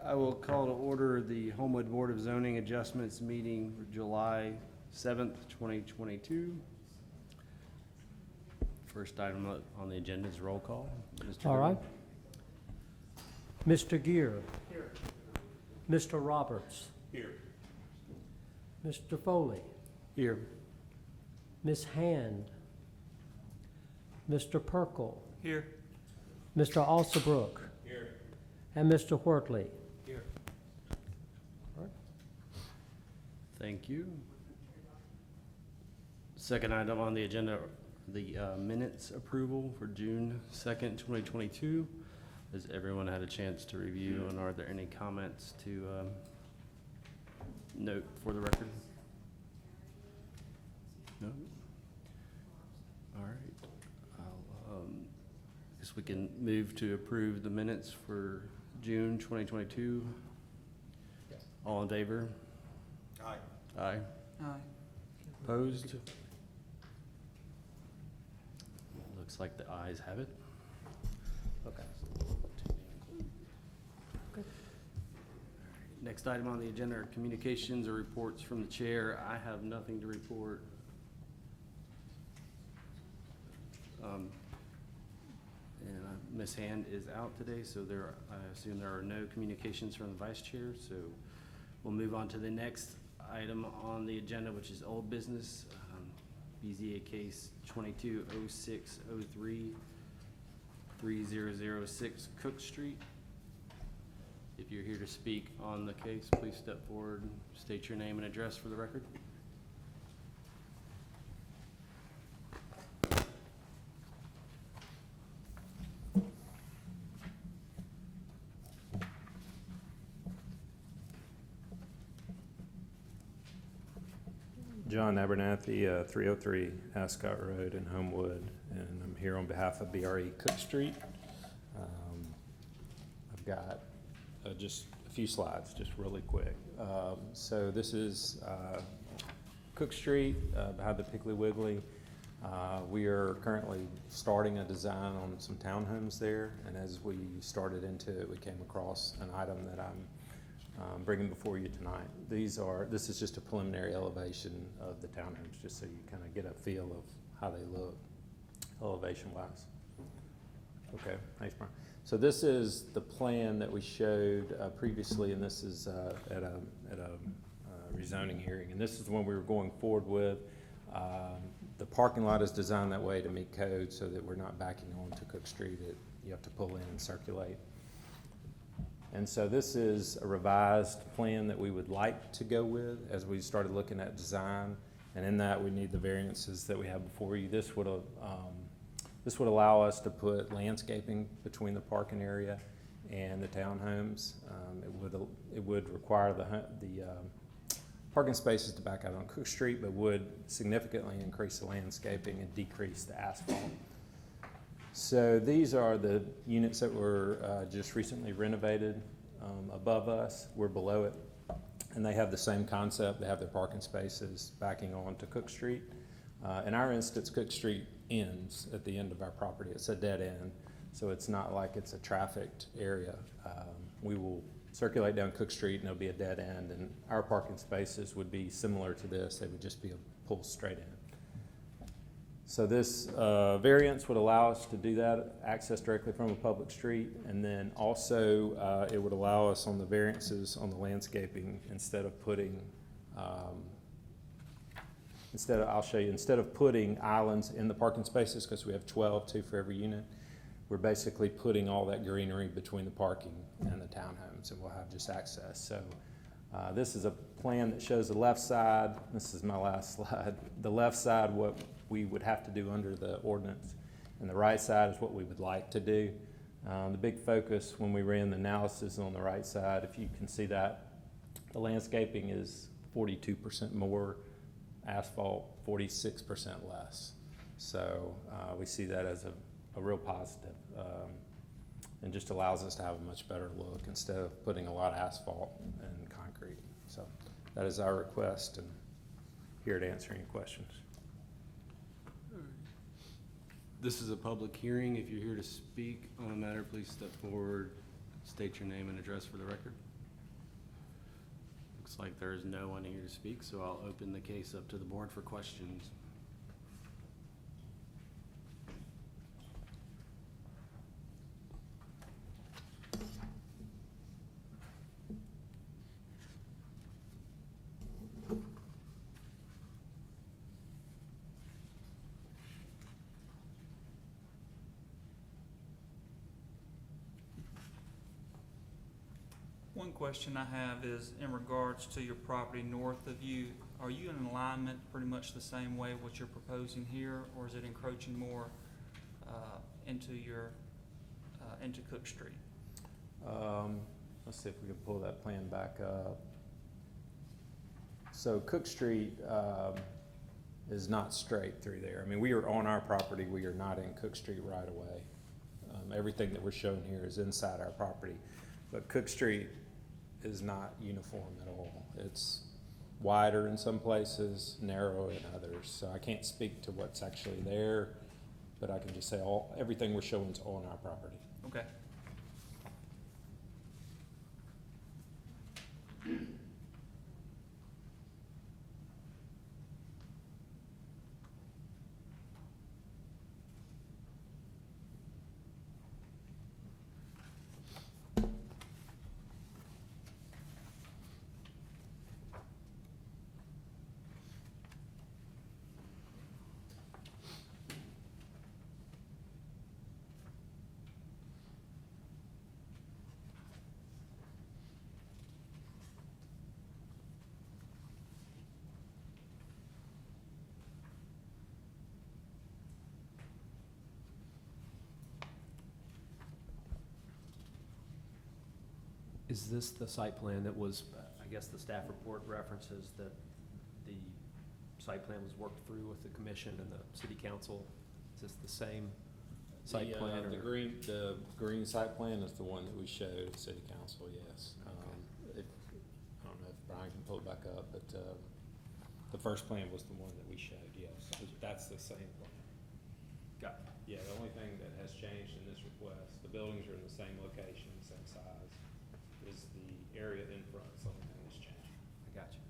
I will call to order the Homewood Board of Zoning Adjustments meeting for July 7th, 2022. First item on the agenda is roll call. Mr. All right. Goodwin. Mr. Gear. Here. Mr. Roberts. Here. Mr. Foley. Here. Ms. Hand. Mr. Perkle. Here. Mr. Alsabrook. Here. And Mr. Wortley. Here. Thank you. Second item on the agenda, the minutes approval for June 2nd, 2022. Has everyone had a chance to review, and are there any comments to note for the record? No? All right. I'll, guess we can move to approve the minutes for June 2022. All in favor? Aye. Aye. Aye. Opposed? Looks like the ayes have it. Okay. Next item on the agenda are communications or reports from the chair. I have nothing to report. And Ms. Hand is out today, so I assume there are no communications from the vice chair. So we'll move on to the next item on the agenda, which is old business. BZA case 220603 3006 Cook Street. If you're here to speak on the case, please step forward and state your name and address for the record. John Abernathy, 303 Ascot Road in Homewood, and I'm here on behalf of BRE Cook Street. I've got just a few slides, just really quick. So this is Cook Street behind the Piggly Wiggly. We are currently starting a design on some townhomes there, and as we started into it, we came across an item that I'm bringing before you tonight. This is just a preliminary elevation of the townhomes, just so you kind of get a feel of how they look elevation-wise. Okay, thanks, Brian. So this is the plan that we showed previously, and this is at a rezoning hearing, and this is the one we were going forward with. The parking lot is designed that way to meet code, so that we're not backing onto Cook Street. You have to pull in and circulate. And so this is a revised plan that we would like to go with as we started looking at design. And in that, we need the variances that we have before you. This would allow us to put landscaping between the parking area and the townhomes. It would require the parking spaces to back out on Cook Street, but would significantly increase the landscaping and decrease the asphalt. So these are the units that were just recently renovated above us. We're below it, and they have the same concept. They have their parking spaces backing on to Cook Street. In our instance, Cook Street ends at the end of our property. It's a dead end, so it's not like it's a trafficked area. We will circulate down Cook Street, and it'll be a dead end, and our parking spaces would be similar to this. They would just be a pull straight in. So this variance would allow us to do that, access directly from a public street, and then also it would allow us on the variances on the landscaping, instead of putting, instead of putting islands in the parking spaces, because we have 12, 2 for every unit, we're basically putting all that greenery between the parking and the townhomes, and we'll have just access. So this is a plan that shows the left side. This is my last slide. The left side, what we would have to do under the ordinance, and the right side is what we would like to do. The big focus when we ran the analysis on the right side, if you can see that, the landscaping is 42% more, asphalt 46% less. So we see that as a real positive, and just allows us to have a much better look instead of putting a lot of asphalt and concrete. So that is our request, and here to answer any questions. This is a public hearing. If you're here to speak on a matter, please step forward, State your name and address for the record. Looks like there is no one here to speak, so I'll open the case up to the board for questions. One question I have is in regards to your property north of you. Are you in alignment pretty much the same way what you're proposing here, or is it encroaching more into Cook Street? Let's see if we can pull that plan back up. So Cook Street is not straight through there. I mean, we are on our property. We are not in Cook Street right away. Everything that we're showing here is inside our property. But Cook Street is not uniform at all. It's wider in some places, narrow in others. So I can't speak to what's actually there, but I can just say everything we're showing is on our property. Okay. Is this the site plan that was, I guess the staff report references that the site plan was worked through with the commission and the city council? Is this the same site plan? The green site plan is the one that we showed at city council, yes. I don't know if Brian can pull it back up, but the first plan was the one that we showed, yes. That's the same plan. Got it. Yeah, the only thing that has changed in this request, the buildings are in the same location, same size, is the area in front, so the only thing that's changed. I got you.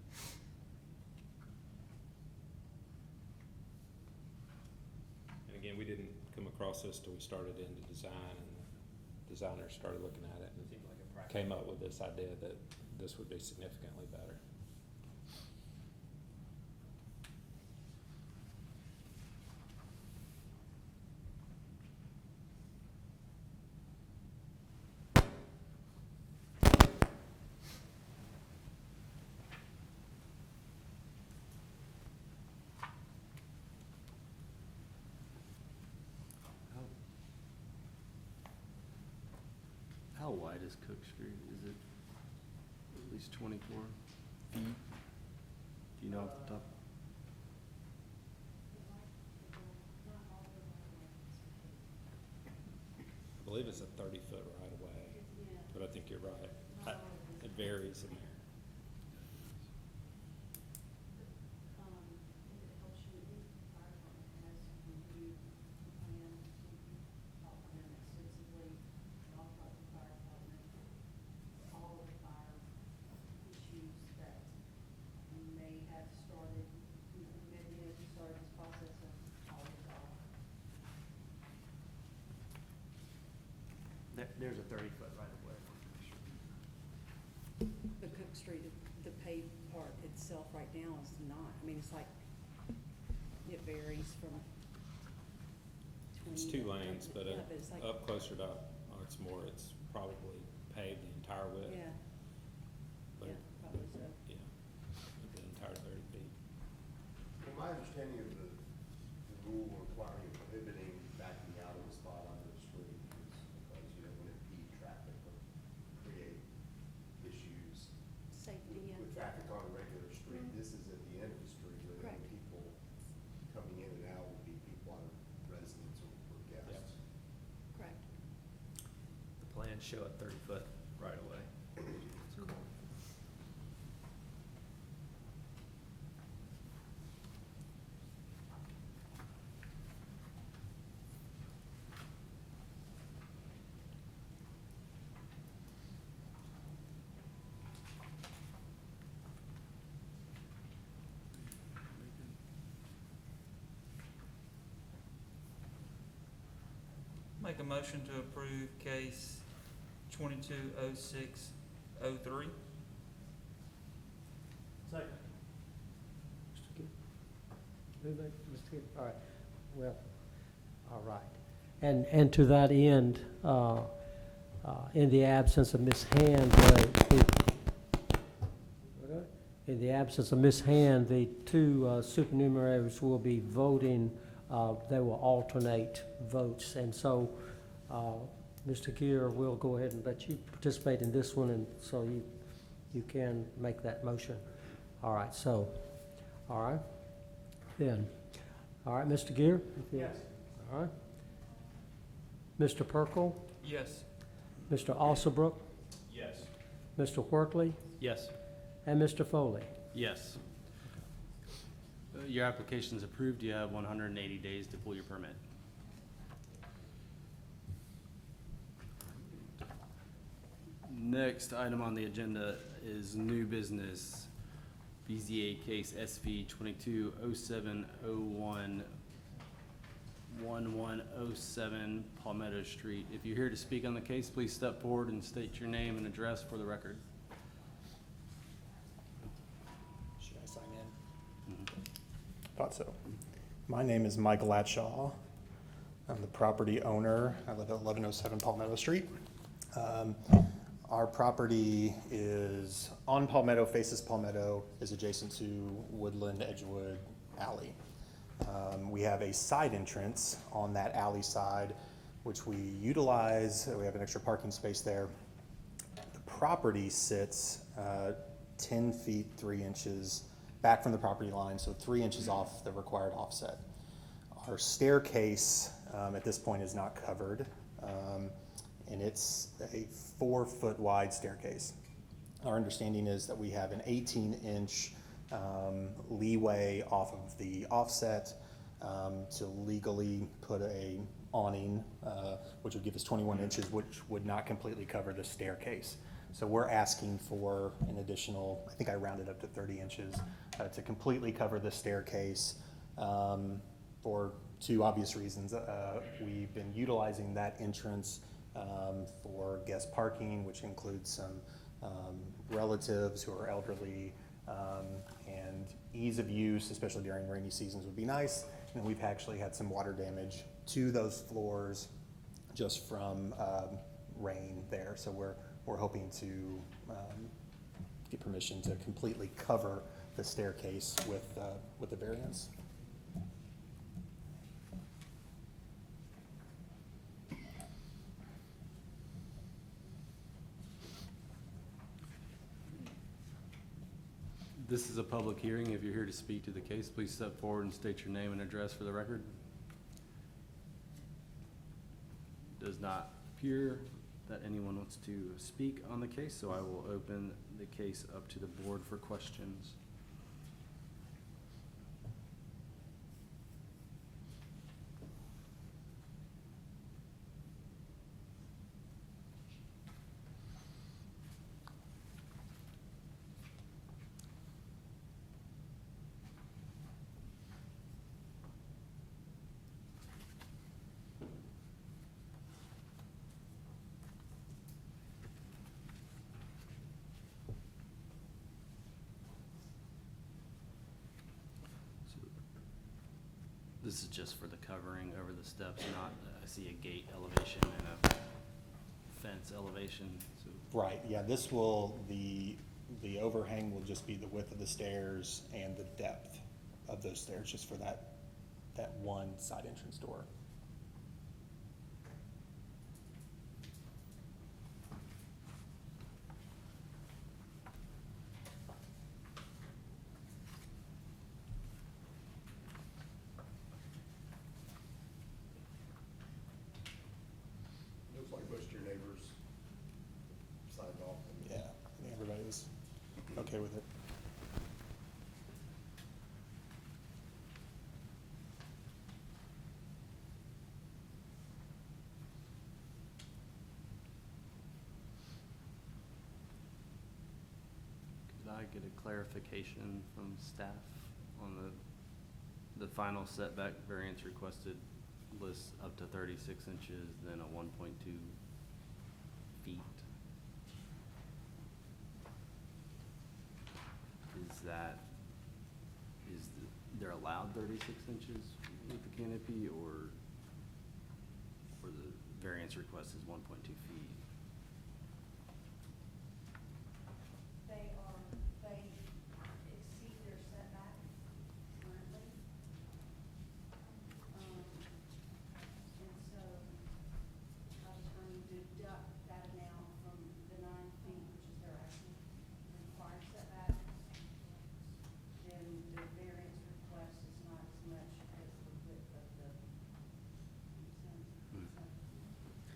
And again, we didn't come across this till we started into design, and the designers started looking at it and Seemed like a practical. came up with this idea that this would be significantly better. How wide is Cook Street? Is it at least 24 feet? Do you know off the top? I believe it's a 30-foot right of way, but I think you're right. It varies in there. There's a 30-foot right of way. The Cook Street, the paved part itself right now is not, I mean, it's like, it varies from 20. It's 2 lanes, but Yeah, it's like, up closer to, it's more, it's probably paved the entire width. yeah, But, yeah, probably so. yeah, the entire 30 feet. Well, my understanding of the rule requiring prohibiting backing out of the spot onto the street is because you don't want to impede traffic or create issues Safety and. with traffic on a regular street. Mhm. This is at the end of the street where the Correct. only people coming in and out would be people out of residents or guests. Correct. The plans show a 30-foot right of way. make a motion to approve case 220603. Second. Mr. Gibb? Who made, Mr. Gibb? All right, well, all right. And to that end, in the absence of Ms. Hand, in the absence of Ms. Hand, the two supernumerary will be voting, they will alternate votes. And so, Mr. Gear, we'll go ahead and let you participate in this one, and so you can make that motion. All right, so, all right, then. All right, Mr. Gear? Yes. All right. Mr. Perkel? Yes. Mr. Alsabrook? Yes. Mr. Wortley? Yes. And Mr. Foley? Yes. Your application is approved. You have 180 days to pull your permit. Next item on the agenda is new business. BZA case SV 220701 1107 Palmetto Street. If you're here to speak on the case, please step forward and state your name and address for the record. Should I sign in? Thought so. My name is Mike Latshaw. I'm the property owner. I live at 1107 Palmetto Street. Our property is on Palmetto, faces Palmetto, is adjacent to Woodland Edgewood Alley. We have a side entrance on that alley side, which we utilize. We have an extra parking space there. The property sits 10 feet 3 inches back from the property line, so 3 inches off the required offset. Our staircase at this point is not covered, and it's a 4-foot wide staircase. Our understanding is that we have an 18-inch leeway off of the offset to legally put a awning, which would give us 21 inches, which would not completely cover the staircase. So we're asking for an additional, I think I rounded up to 30 inches, to completely cover the staircase for two obvious reasons. We've been utilizing that entrance for guest parking, which includes some relatives who are elderly, and ease of use, especially during rainy seasons, would be nice. And we've actually had some water damage to those floors just from rain there. So we're hoping to get permission to completely cover the staircase with the variance. This is a public hearing. If you're here to speak to the case, please step forward and state your name and address for the record. Does not appear that anyone wants to speak on the case, so I will open the case up to the board for questions. This is just for the covering over the steps, not, I see a gate elevation and a fence elevation, so. Right, yeah, this will, the overhang will just be the width of the stairs and the depth of those stairs, just for that one side entrance door. Looks like most of your neighbors signed off. Yeah, I think everybody was okay with it. Could I get a clarification from staff on the final setback variance requested lists up to 36 inches, then a 1.2 feet. They're allowed 36 inches with the canopy, or the variance request is 1.2 feet? They exceed their setback currently. And so by the time you deduct that amount from the 9 feet, which is their actual required setback, then the variance request is not as much as the width of the, so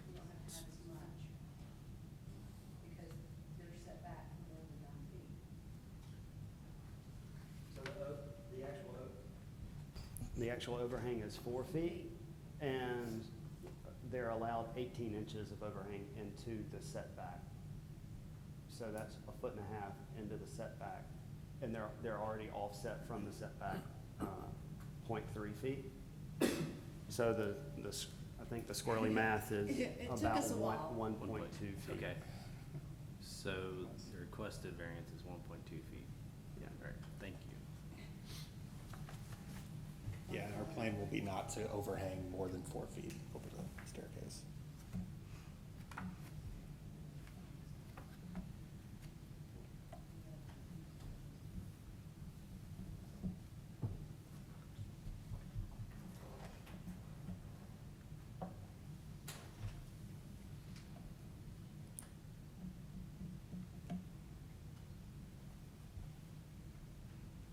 you don't have to have as much because they're set back more than 9 feet. So the actual overhang is 4 feet, and they're allowed 18 inches of overhang into the setback. So that's 1.5 feet into the setback, and they're already offset from the setback, 0.3 feet. So I think the squirrely math is It took about us a while. 1.2 feet. Okay. So the requested variance is 1.2 feet. Yeah. All right, thank you. Yeah, and our plan will be not to overhang more than 4 feet over the staircase.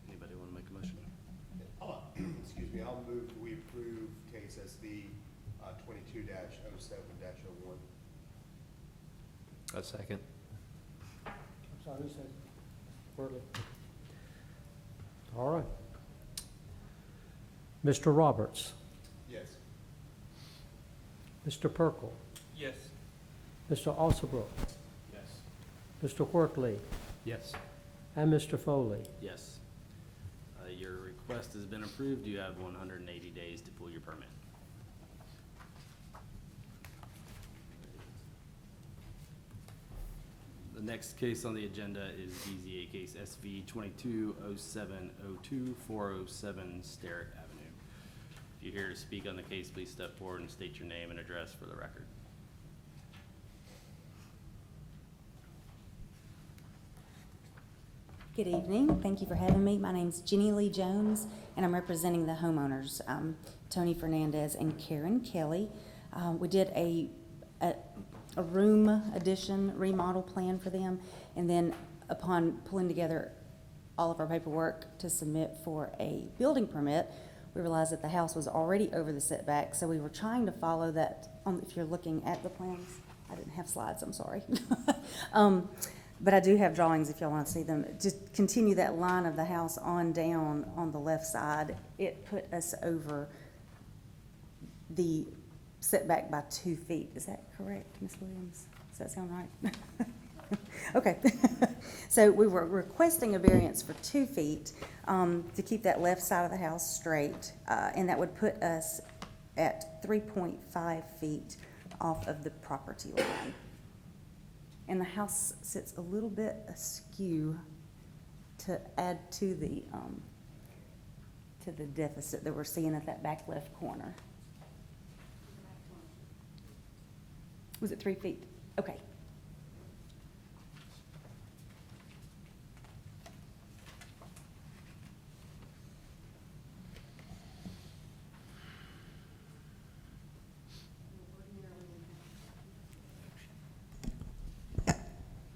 Anybody want to make a motion? Excuse me, I'll move that we approve case SV 22-07-01. A second. I'm sorry, who said? Wortley. All right. Mr. Roberts, Yes. Mr. Perkel, Yes. Mr. Alsabrook, Yes. Mr. Wortley, Yes. and Mr. Foley. Yes. Your request has been approved. You have 180 days to pull your permit. The next case on the agenda is BZA case SV 220702 407 Sterrett Avenue. If you're here to speak on the case, please step forward and state your name and address for the record. Good evening. Thank you for having me. My name's Jenny Lee Jones, and I'm representing the homeowners, Tony Fernandez and Karen Kelly. We did a room addition remodel plan for them, and then upon pulling together all of our paperwork to submit for a building permit, we realized that the house was already over the setback, so we were trying to follow that. If you're looking at the plans, I didn't have slides, I'm sorry. But I do have drawings if y'all want to see them. Just continue that line of the house on down on the left side. It put us over the setback by 2 feet. Is that correct, Ms. Williams? Does that sound right? Okay. So we were requesting a variance for 2 feet to keep that left side of the house straight, and that would put us at 3.5 feet off of the property line. And the house sits a little bit askew to add to the deficit that we're seeing at that back left corner. Was it 3 feet? Okay.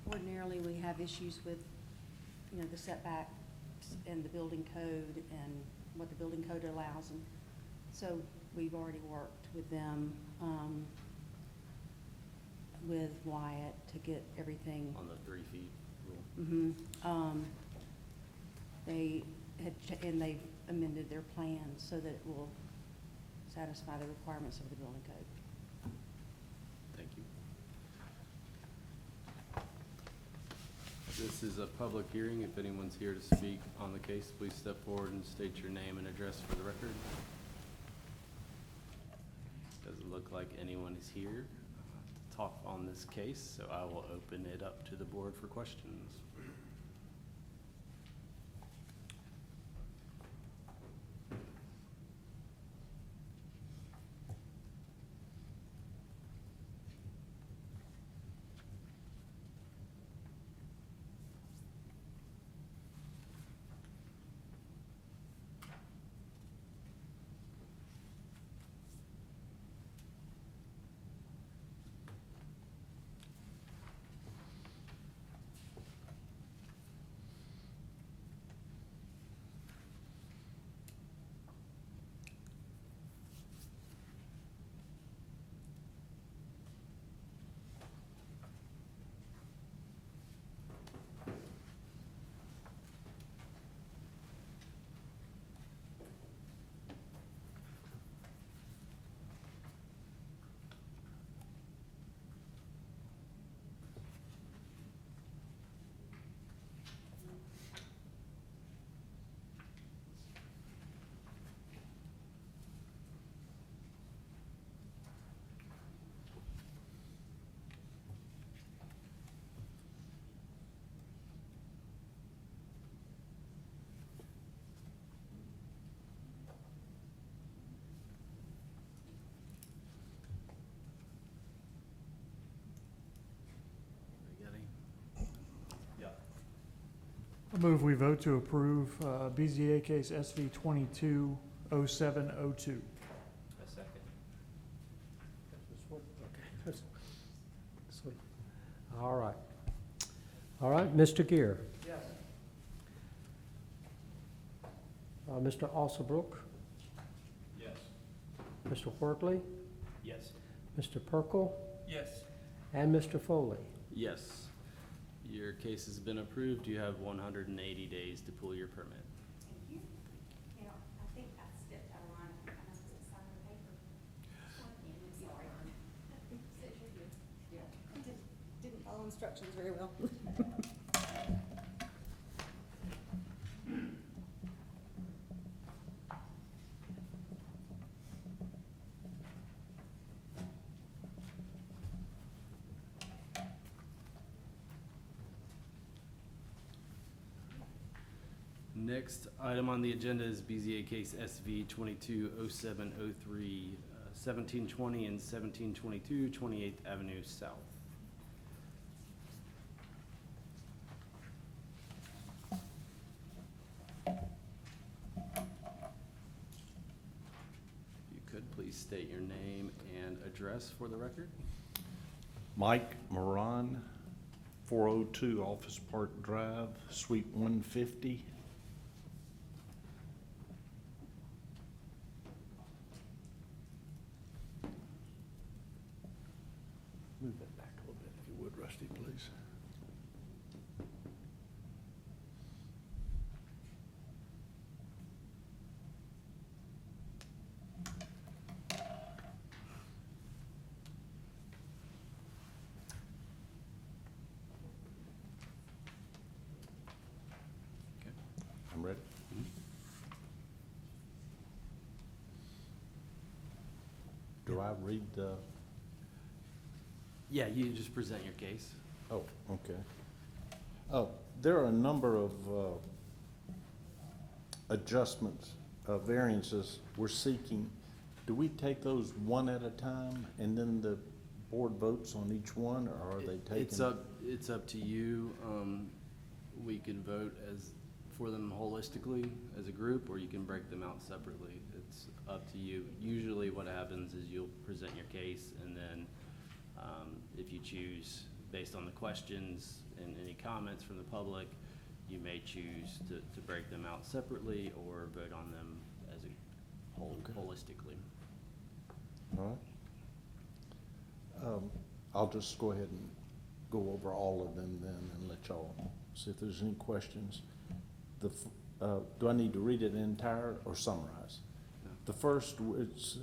Ordinarily, we have issues with, the setbacks and the building code and what the building code allows. And so we've already worked with them, with Wyatt to get everything. On the 3 feet rule. They and they've amended their plans so that it will satisfy the requirements of the building code. Thank you. This is a public hearing. If anyone's here to speak on the case, please step forward and state your name and address for the record. like anyone is here to talk on this case, so I will open it up to the board for questions. You got any? Yeah. I move we vote to approve BZA case SV 220702. A second. Okay. Sweet. All right. All right, Mr. Gear. Yes. Mr. Alsabrook, Yes. Mr. Workley, Yes. Mr. Perkel, Yes. and Mr. Foley. Yes. Your case has been approved. You have 180 days to pull your permit. Thank you. You know, I think I stepped out of line. I must have signed the paper. Sorry. Yeah, I didn't follow instructions very well. Next item on the agenda is BZA case SV 220703, 1720 and 1722 28th Avenue South. If you could, please state your name and address for the record. Mike Moran, 402 Office Park Drive, Suite 150. Move that back a little bit, if you would, Rusty, please. Okay. I'm ready. Do I read the, Yeah, you just present your case. oh, okay. There are a number of adjustments, variances we're seeking. Do we take those one at a time and then the board votes on each one, or are they taken? It's up to you. We can vote for them holistically as a group, or you can break them out separately. It's up to you. Usually what happens is you'll present your case, and then if you choose, based on the questions and any comments from the public, you may choose to break them out separately or vote on them as a whole, Okay. holistically. All right. I'll just go ahead and go over all of them then and let y'all see if there's any questions. Do I need to read it entire or summarize? No. The first is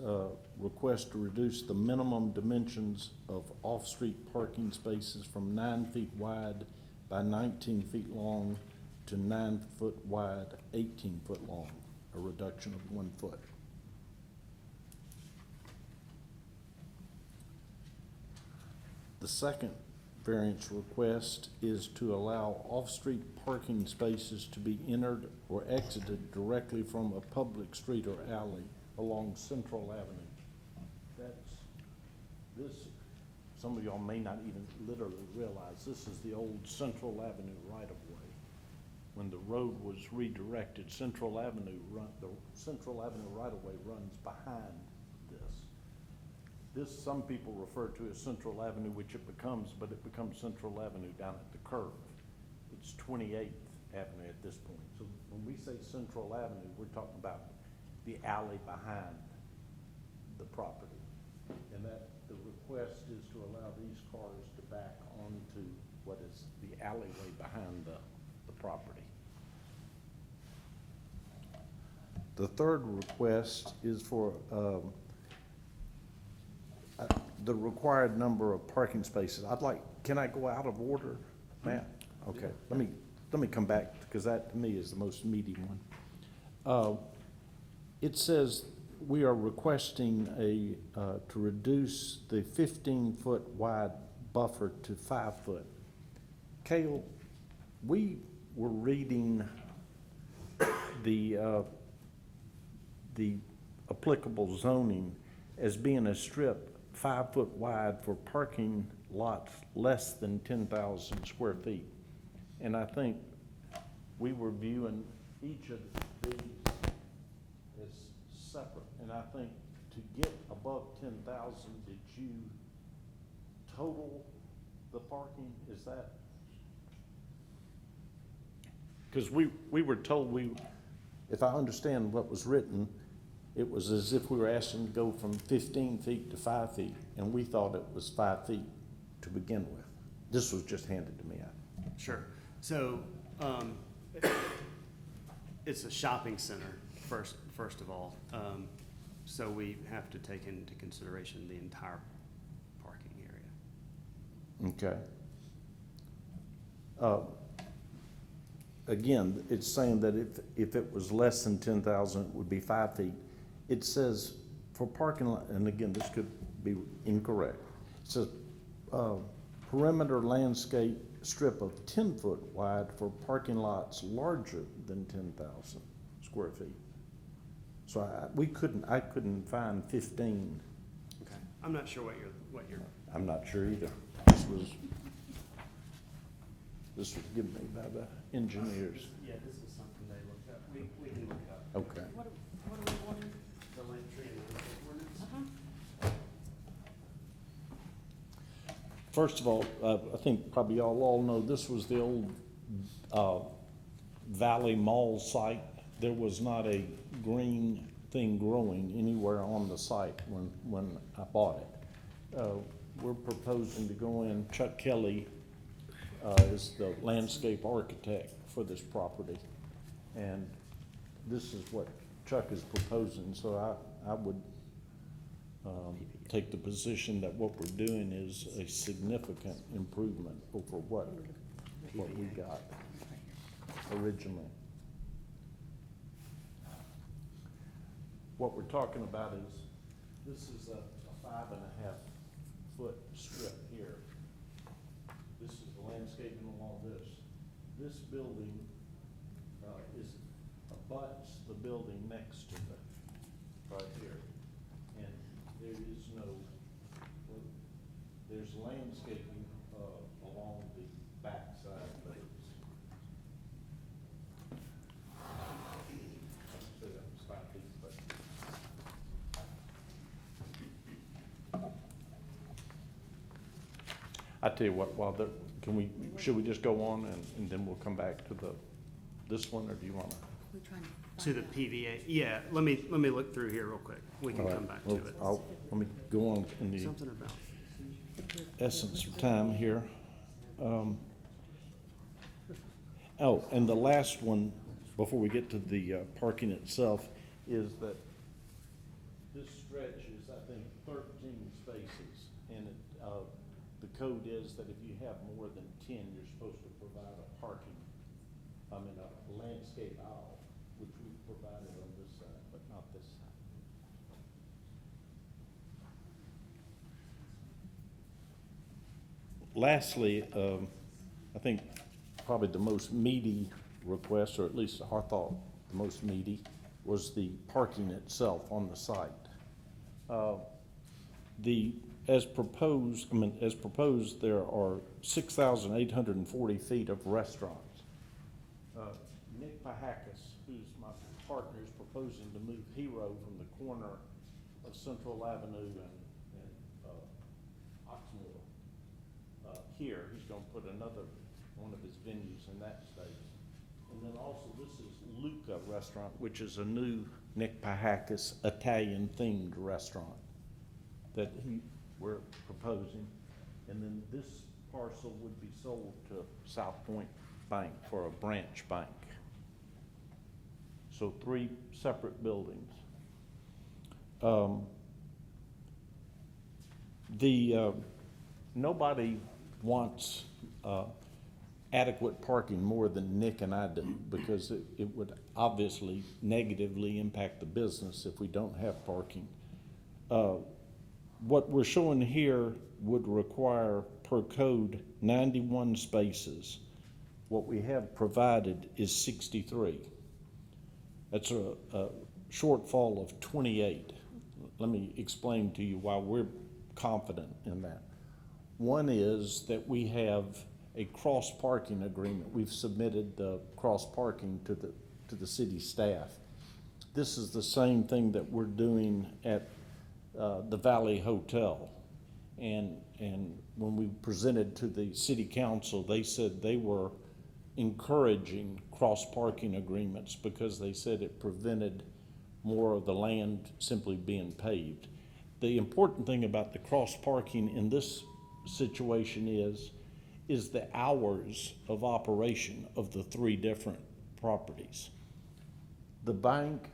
request to reduce the minimum dimensions of off-street parking spaces from 9 feet wide by 19 feet long to 9 foot wide, 18 foot long, a reduction of 1 foot. The second variance request is to allow off-street parking spaces to be entered or exited directly from a public street or alley along Central Avenue. This, some of y'all may not even literally realize, this is the old Central Avenue right-of-way. When the road was redirected, Central Avenue the Central Avenue right-of-way runs behind this. This, some people refer to as Central Avenue, which it becomes, but it becomes Central Avenue down at the curve. It's 28th Avenue at this point. So when we say Central Avenue, we're talking about the alley behind the property. And that the request is to allow these cars to back onto what is the alleyway behind the property. The third request is for the required number of parking spaces. Can I go out of order, Matt? Okay, let me come back, because that to me is the most meaty one. It says we are requesting to reduce the 15-foot wide buffer to 5 foot. Cale, we were reading the applicable zoning as being a strip 5 foot wide for parking lots less than 10,000 square feet. And I think we were viewing each of these as separate. And I think to get above 10,000, did you total the parking? Is that? Because we were told if I understand what was written, it was as if we were asking to go from 15 feet to 5 feet, and we thought it was 5 feet to begin with. This was just handed to me. Sure. So, it's a shopping center, first of all. So we have to take into consideration the entire parking area. Okay. Again, it's saying that if it was less than 10,000, it would be 5 feet. It says for parking lot, and again, this could be incorrect. It says perimeter landscape strip of 10 foot wide for parking lots larger than 10,000 square feet. So I couldn't find 15. Okay. I'm not sure what you're. I'm not sure either. This was given me by the engineers. Yeah, this is something they looked up. We can look up. Okay. What are we wanting? The land tree and landscape ordinance. First of all, I think probably y'all all know this was the old Valley Mall site. There was not a green thing growing anywhere on the site when I bought it. We're proposing to go in. Chuck Kelly is the landscape architect for this property, and this is what Chuck is proposing. So I would take the position that what we're doing is a significant improvement over what we got originally. What we're talking about is, this is a 5.5 foot strip here. This is the landscaping along this. This building abuts the building next to it, right here. And there is there's landscaping along the back side, but it's, I'd say that was 5 feet, but I tell you what, should we just go on and then we'll come back to this one, or do you wanna? We're trying to. To the PVA, yeah, let me look through here real quick. We can All right, come back well, to it. let me go on in the Something about, essence of time here. Oh, and the last one, before we get to the parking itself, is that this stretch is, I think, 13 spaces, and the code is that if you have more than 10, you're supposed to provide a landscape aisle, which we've provided on this side, but not this side. lastly, I think probably the most meaty request, or at least I thought the most meaty, was the parking itself on the site. As proposed, there are 6,840 feet of restaurants. Nick Pahakis, who's my partner, is proposing to move Hero from the corner of Central Avenue and Oxmoor. Here, he's gonna put another one of his venues in that space. And then also, this is Luca Restaurant, which is a new Nick Pahakis Italian-themed restaurant that we're proposing. And then this parcel would be sold to South Point Bank for a branch bank. So 3 separate buildings. Nobody wants adequate parking more than Nick and I do, because it would obviously negatively impact the business if we don't have parking. What we're showing here would require, per code, 91 spaces. What we have provided is 63. That's a shortfall of 28. Let me explain to you why we're confident in that. One is that we have a cross-parking agreement. We've submitted the cross-parking to the city staff. This is the same thing that we're doing at the Valley Hotel. And when we presented to the city council, they said they were encouraging cross-parking agreements because they said it prevented more of the land simply being paved. The important thing about the cross-parking in this situation is the hours of operation of the 3 different properties. The bank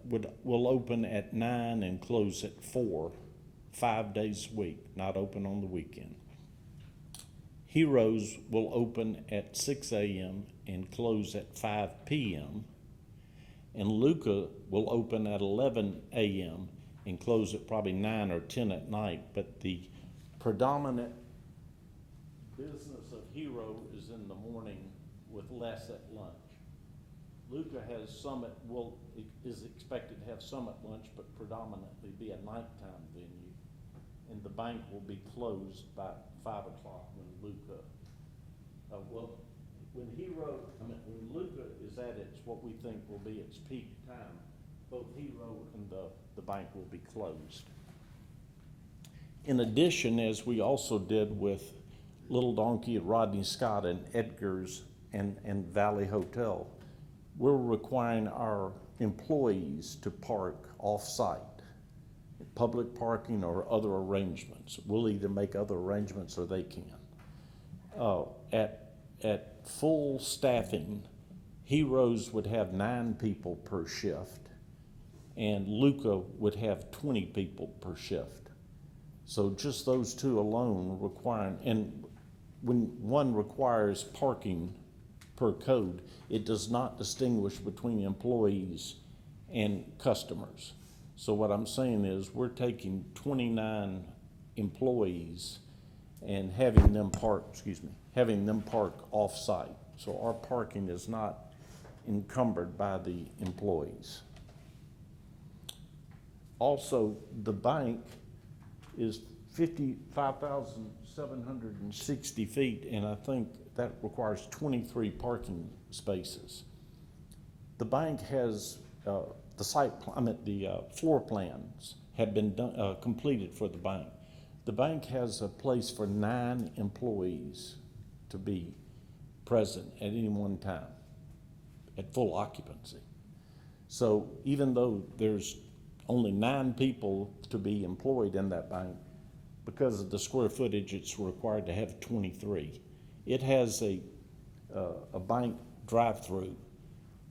will open at 9 and close at 4, 5 days a week, not open on the weekend. Heroes will open at 6 a.m. and close at 5 p.m. And Luca will open at 11 a.m. and close at probably 9 or 10 at night. But the predominant business of Hero is in the morning with less at lunch. Luca is expected to have some at lunch, but predominantly be a nighttime venue. And the bank will be closed by 5 o'clock when Luca, when Luca is at what we think will be its peak time, both Hero and the bank will be closed. In addition, as we also did with Little Donkey, Rodney Scott, and Edgar's and Valley Hotel, we're requiring our employees to park off-site, public parking or other arrangements. We'll either make other arrangements or they can. At full staffing, Heroes would have 9 people per shift, and Luca would have 20 people per shift. So just those 2 alone requiring, and when one requires parking per code, it does not distinguish between employees and customers. So what I'm saying is we're taking 29 employees and having them park off-site. So our parking is not encumbered by the employees. Also, the bank is 55,760 feet, and I think that requires 23 parking spaces. The bank has the floor plans have been completed for the bank. The bank has a place for 9 employees to be present at any one time at full occupancy. So even though there's only 9 people to be employed in that bank, because of the square footage, it's required to have 23. It has a bank drive-through,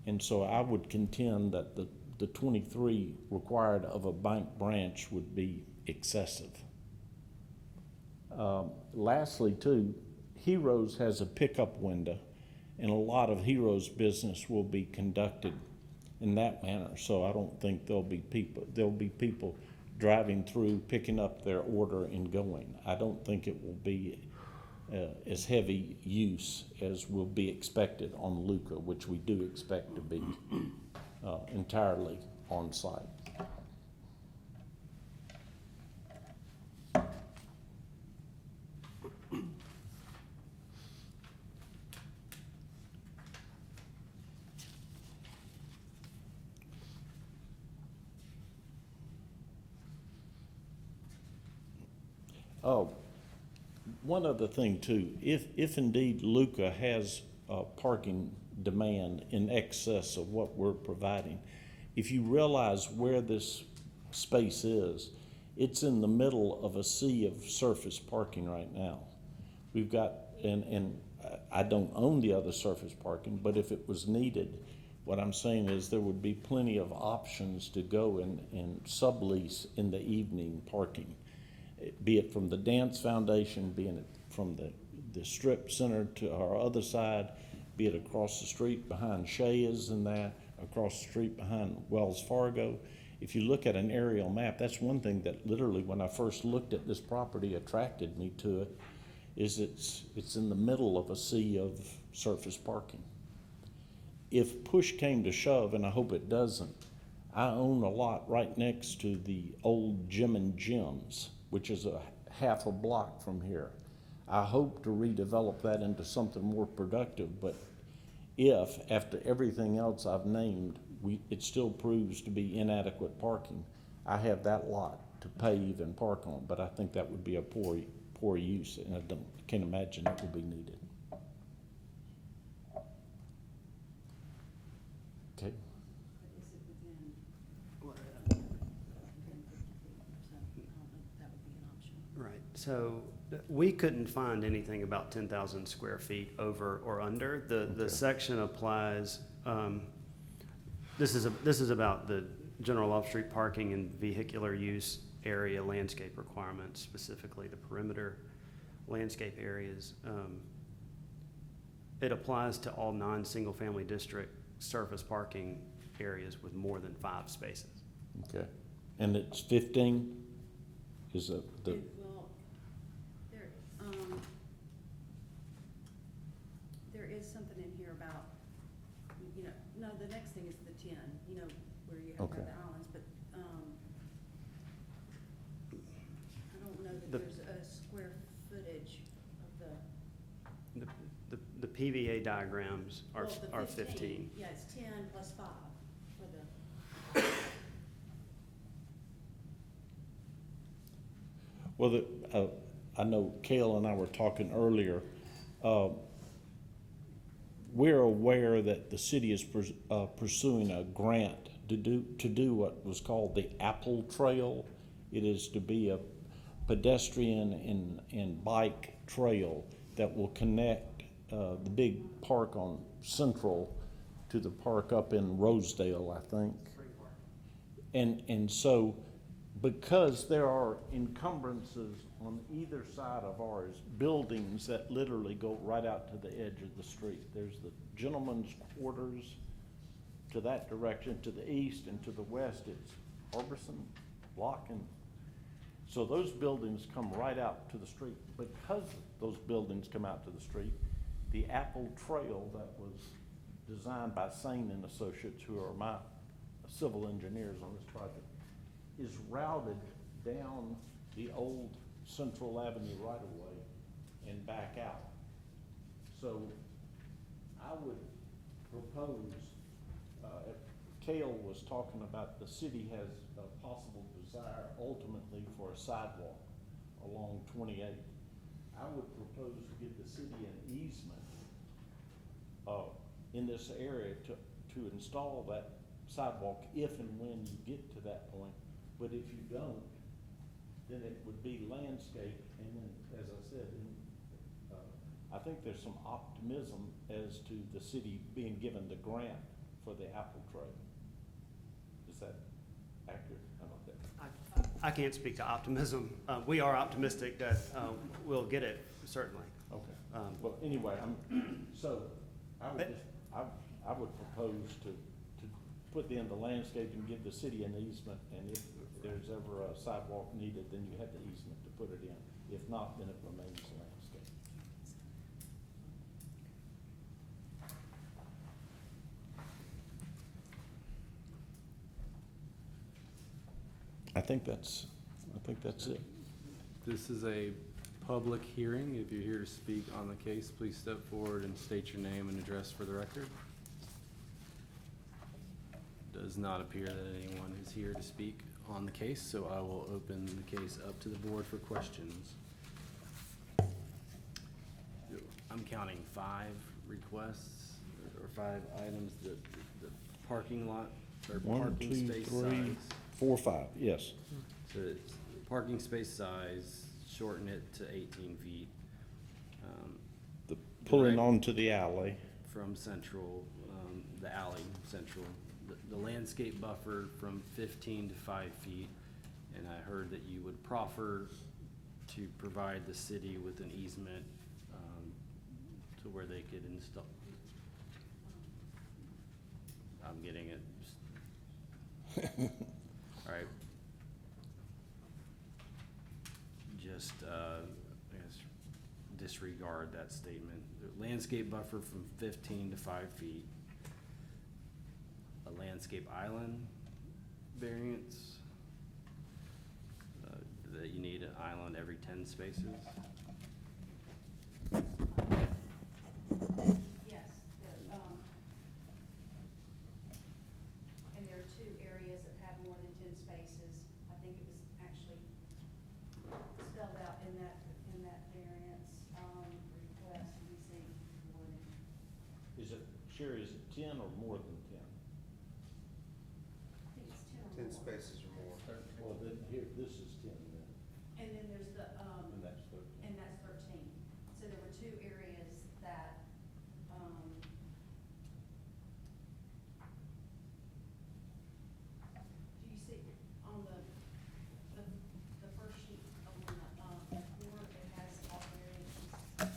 and so I would contend that the 23 required of a bank branch would be excessive. Lastly, too, Heroes has a pickup window, and a lot of Heroes business will be conducted in that manner. So I don't think there'll be people driving through, picking up their order and going. I don't think it will be as heavy use as will be expected on Luca, which we do expect to be entirely on site. Oh, one other thing too, if indeed Luca has parking demand in excess of what we're providing, if you realize where this space is, it's in the middle of a sea of surface parking right now. We've got, and I don't own the other surface parking, but if it was needed, what I'm saying is there would be plenty of options to go and sublease in the evening parking, be it from the Dance Foundation, be it from the Strip Center to our other side, be it across the street behind Shays and that, across the street behind Wells Fargo. If you look at an aerial map, that's one thing that literally when I first looked at this property attracted me to it, is it's in the middle of a sea of surface parking. If push came to shove, and I hope it doesn't, I own a lot right next to the old Jim and Jim's, which is a half a block from here. I hope to redevelop that into something more productive, but if, after everything else I've named, it still proves to be inadequate parking, I have that lot to pave and park on, but I think that would be a poor use, and I can't imagine it will be needed. Okay. But is it within 10, 50 feet? So I don't know if that would be an option. Right, so we couldn't find anything about 10,000 square feet over or under. The section applies, this is about the general off-street parking and vehicular use area landscape requirements, specifically the perimeter landscape areas. It applies to all non-single-family district surface parking areas with more than 5 spaces. Okay. And it's 15? Is the Well, there is something in here about, no, the next thing is the 10, where you have Okay. the islands, but, I don't know that The- there's a square footage of the. The PVA diagrams are Well, the 15. Yeah, it's 10 plus 5 for the. Well, I know Cale and I were talking earlier. We're aware that the city is pursuing a grant to do what was called the Apple Trail. It is to be a pedestrian and bike trail that will connect the big park on Central to the park up in Rosedale, I think. And so, because there are encumbrances on either side of ours, buildings that literally go right out to the edge of the street. There's the gentleman's quarters to that direction, to the east, and to the west, it's Harbison, Block, and so those buildings come right out to the street. Because those buildings come out to the street, the Apple Trail that was designed by Sane and Associates, who are my civil engineers on this project, is routed down the old Central Avenue right-of-way and back out. So I would propose, Cale was talking about the city has a possible desire ultimately for a sidewalk along 28. I would propose to give the city an easement in this area to install that sidewalk if and when you get to that point. But if you don't, then it would be landscape, and then, as I said, I think there's some optimism as to the city being given the grant for the Apple Trail. Is that accurate? How about that? I can't speak to optimism. We are optimistic that we'll get it, certainly. Okay. Well, anyway, I would propose to put in the landscape and give the city an easement, and if there's ever a sidewalk needed, then you have the easement to put it in. If not, then it remains landscape. I think that's it. This is a public hearing. If you're here to speak on the case, please step forward and state your name and address for the record. Does not appear that anyone is here to speak on the case, so I will open the case up to the board for questions. I'm counting 5 requests or 5 items, the parking lot or 1, parking 2, space 3, size. 4, 5, yes. So it's parking space size, shorten it to 18 feet. The pulling direct onto the alley. From central, the alley, central, the landscape buffer from 15 to 5 feet. And I heard that you would proffer to provide the city with an easement, to where they could install. I'm getting it. All right. Just, I guess, disregard that statement. The landscape buffer from 15 to 5 feet. A landscape island variance, that you need an island every 10 spaces. Yes, and there are 2 areas that have more than 10 spaces. I think it was actually spelled out in that variance, request. Let me see. Is it, Sherry, is it 10 or more than 10? I think it's 10 or more. 10 spaces or more. Well, then, here, this is 10 then, And then there's the, and that's 13. and that's 13. So there were 2 areas that, do you see on the first sheet on the, board, it has all variances?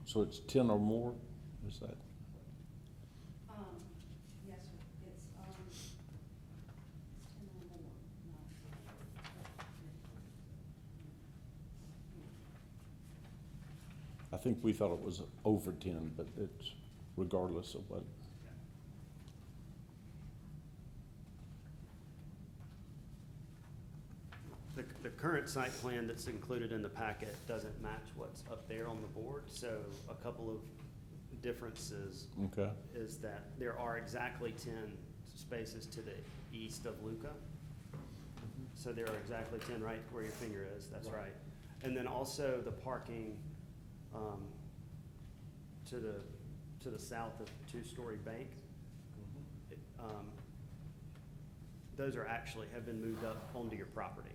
So it's 10 or more, is that? Yes, sir. It's 10 or more, I think we thought it was over 10, but it's regardless of what. The current site plan that's included in the packet doesn't match what's up there on the board, so a couple of differences Okay. is that there are exactly 10 spaces to the east of Luca. So there are exactly 10 right where your finger is, that's right. And then also the parking to the south of the 2-story bank. Those are actually, have been moved up onto your property.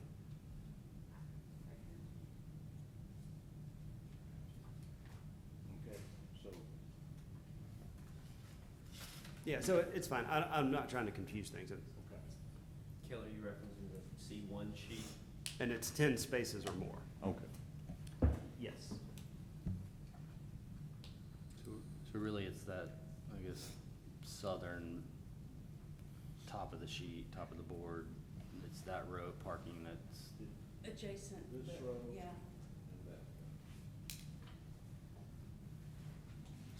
Okay, so. Yeah, so it's fine. I'm not trying to confuse things. Kelly, you referencing the C1 sheet? And it's 10 spaces or more. Okay. Yes. So really it's that, I guess, southern top of the sheet, top of the board. It's that row of parking that's, adjacent, This but, row. yeah.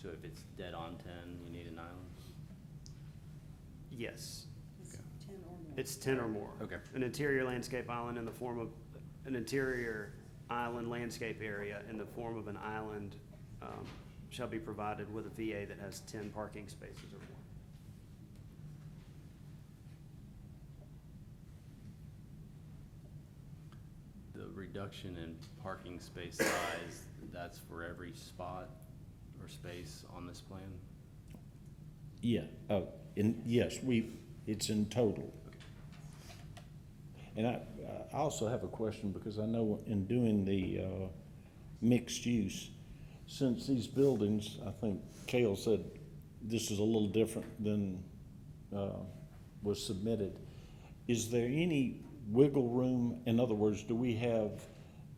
so if it's dead on 10, you need an island? Yes. It's Okay. 10 or more. It's 10 or more. Okay. An interior landscape island in the form of, an interior island landscape area in the form of an island shall be provided with a VA that has 10 parking spaces or more. The reduction in parking space size, that's for every spot or space on this plan? Yeah, yes, it's in total. And I also have a question, because I know in doing the mixed use, since these buildings, I think Cale said this is a little different than was submitted, is there any wiggle room? In other words, do we have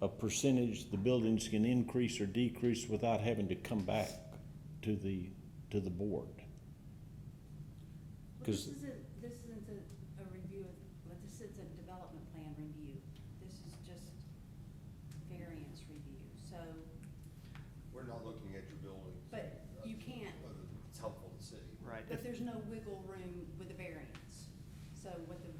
a percentage the buildings can increase or decrease without having to come back to the board? Well, 'Cause- this isn't a review of, well, this is a development plan review. This is just variance review, so, We're not looking at your buildings. but you can't, It's helpful to see. Right. but there's no wiggle room with the variance. So what the,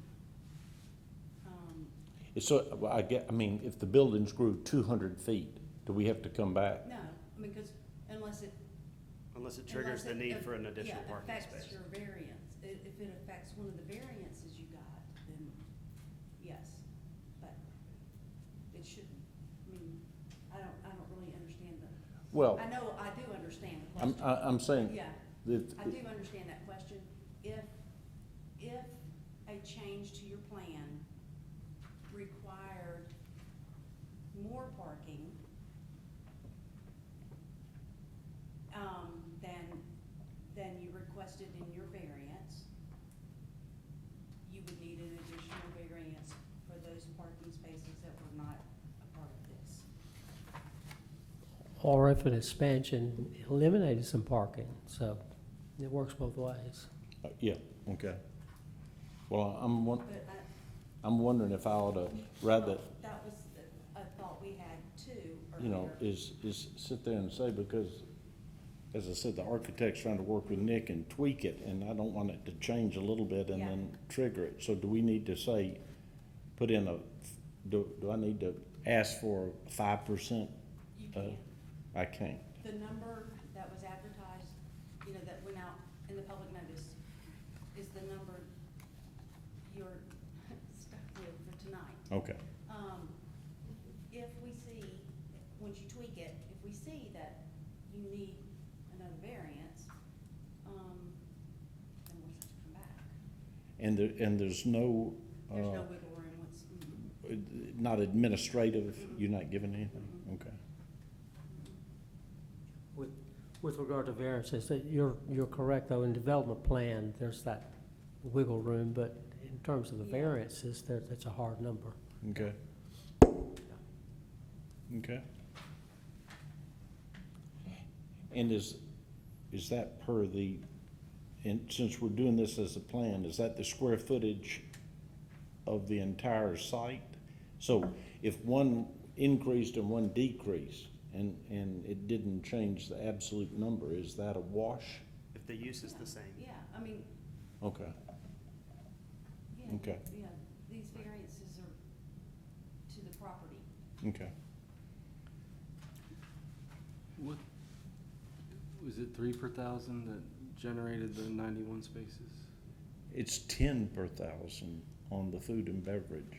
So, well, I mean, if the buildings grew 200 feet, do we have to come back? no, I mean, because unless it. Unless it triggers the need for an additional parking Yeah, space. affects your variance. If it affects one of the variances you got, then yes, but it shouldn't. I mean, I don't really understand the, Well, I know, I do understand the I'm, question. I'm saying Yeah, that, I do understand that question. If a change to your plan required more parking, than you requested in your variance, you would need an additional variance for those parking spaces that were not a part of this. Or if an expansion eliminated some parking, so it works both ways. yeah, okay. Well, But I'm wondering if I ought to, rather, that was a thought we had too you know, earlier. is sit there and say, because, as I said, the architect's trying to work with Nick and tweak it, and I don't want it to change a little bit and Yeah. then trigger it. So do we need to say, put in do I need to ask for 5%? You can. I can't. The number that was advertised, you know, that went out in the public notice is the number you're stuck with for tonight. Okay, If we see, once you tweak it, if we see that you need another variance, then we'll have to come back. and there's no, There's no wiggle room once, not administrative, you're not giving anything? Okay. With regard to variances, that you're correct, though, in development plan, there's that wiggle room, but in terms of the Yeah. variances, that's a hard number. Okay. Okay. And is that per the, and since we're doing this as a plan, is that the square footage of the entire site? So if one increased and one decreased, and it didn't change the absolute number, is that a wash? If the use is the same. yeah, I mean, Okay, yeah, Okay. yeah, these variances are to the property. okay. What, was it 3 per thousand that generated the 91 spaces? It's 10 per thousand on the food and beverage.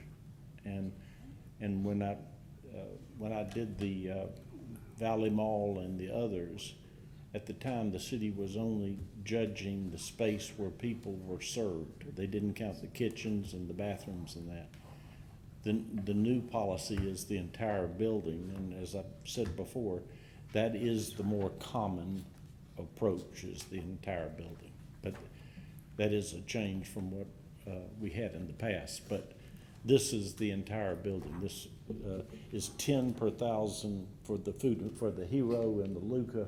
And when I did the Valley Mall and the others, at the time, the city was only judging the space where people were served. They didn't count the kitchens and the bathrooms and that. The new policy is the entire building, and as I've said before, that is the more common approach, is the entire building. But that is a change from what we had in the past. But this is the entire building. This is 10 per thousand for the food, for the Hero and the Luca,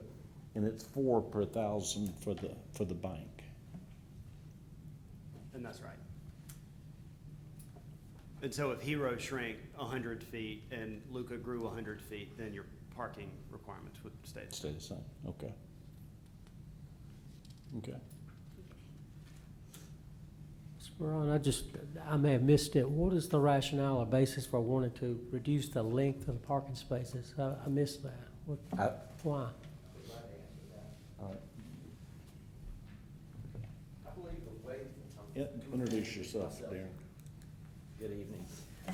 and it's 4 per thousand for the bank. And that's right. And so if Hero shrank 100 feet and Luca grew 100 feet, then your parking requirements would stay the Stay same. the same, okay. Okay. Mr. Brown, I may have missed it. What is the rationale or basis for wanting to reduce the length of the parking spaces? I missed that. Why? All right. Yeah, introduce yourself, Darren. Good evening.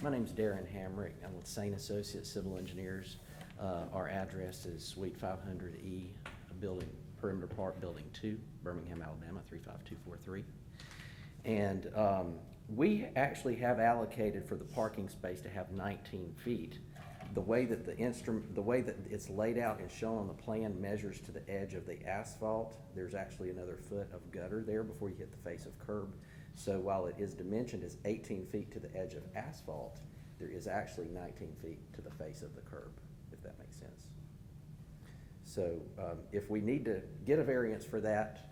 My name's Darren Hamrick. I'm with Saint Associates Civil Engineers. Our address is Suite 500E, Building Perimeter Park, Building 2, Birmingham, Alabama, 35243. And we actually have allocated for the parking space to have 19 feet. The way that the way that it's laid out and shown on the plan measures to the edge of the asphalt. There's actually another foot of gutter there before you hit the face of curb. So while it is dimensioned as 18 feet to the edge of asphalt, there is actually 19 feet to the face of the curb, if that makes sense. So if we need to get a variance for that,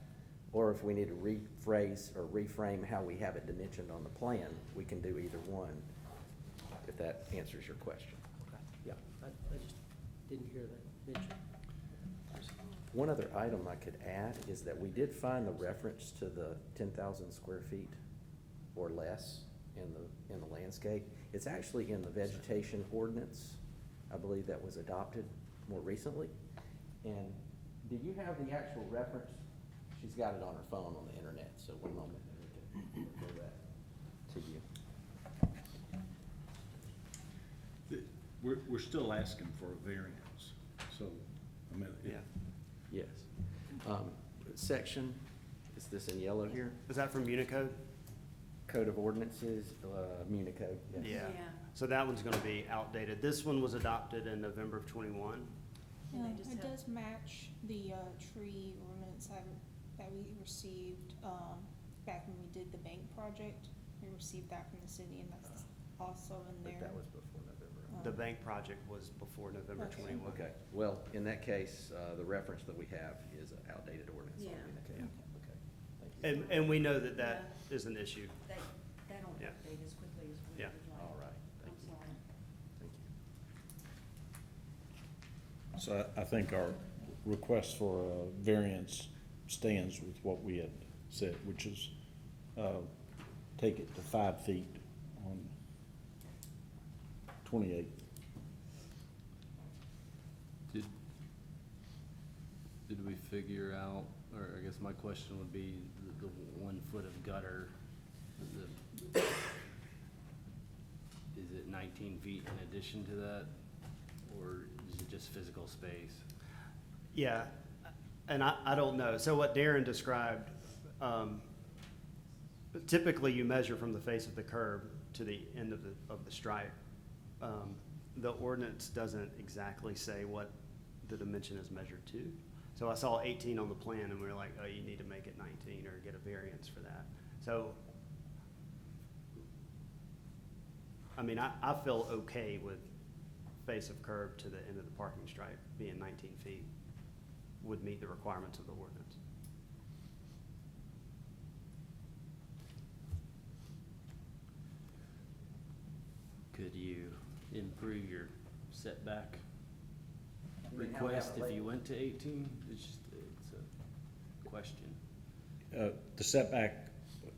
or if we need to rephrase or reframe how we have it dimensioned on the plan, we can do either one, if that answers your question. Yeah, I just didn't hear that mentioned. One other item I could add is that we did find the reference to the 10,000 square feet or less in the landscape. It's actually in the vegetation ordinance, I believe that was adopted more recently. And do you have the actual reference? She's got it on her phone on the internet, so one moment, and we can refer that to you. We're still asking for a variance, so, I mean, Yeah. Yes. Section, is this in yellow here? Is that from Unicode? Code of Ordinances, Municode, yes. Yeah. So that one's gonna be outdated. This one was adopted in November of '21. And they Yeah, just it have- does match the tree ordinance that we received back when we did the bank project. We received that from the city, and that's also in But there. that was before November. The bank project was before November Okay. 21. Okay, well, in that case, the reference that we have is an outdated ordinance on Yeah. Municode. Okay. Okay, thank you. And we know that that is an issue. They don't Yeah. update as quickly as we Yeah. would like. All right, thank I'm you. sorry. Thank you. so I think our request for a variance stands with what we had said, which is, take it to 5 feet on 28. Did we figure out, or I guess my question would be, the 1 foot of gutter, is it 19 feet in addition to that, or is it just physical space? Yeah, and I don't know. So what Darren described, typically you measure from the face of the curb to the end of the stripe. The ordinance doesn't exactly say what the dimension is measured to. So I saw 18 on the plan and we were like, oh, you need to make it 19 or get a variance for that. So, I mean, I feel okay with face of curb to the end of the parking stripe being 19 feet would meet the requirements of the ordinance. Could you improve your setback You mean how we have request it if laid? you went to 18? It's a question. The setback, you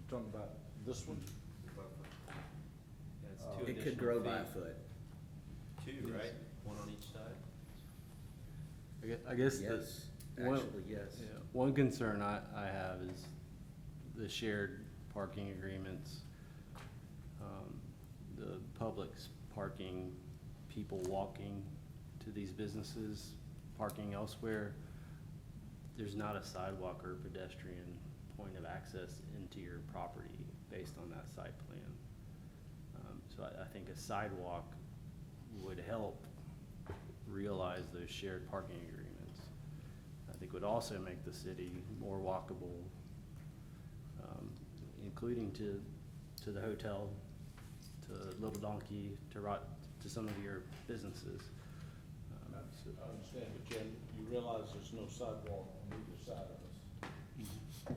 talking about this one? It could grow by a foot. Two, right? One on each side? I guess the. Yes, one- actually, yes. Yeah, one concern I have is the shared parking agreements. The public's parking, people walking to these businesses, parking elsewhere. There's not a sidewalk or pedestrian point of access into your property based on that site plan. So I think a sidewalk would help realize those shared parking agreements. I think would also make the city more walkable, including to the hotel, to Little Donkey, to some of your businesses. I understand, but Jim, you realize there's no sidewalk on either side of us.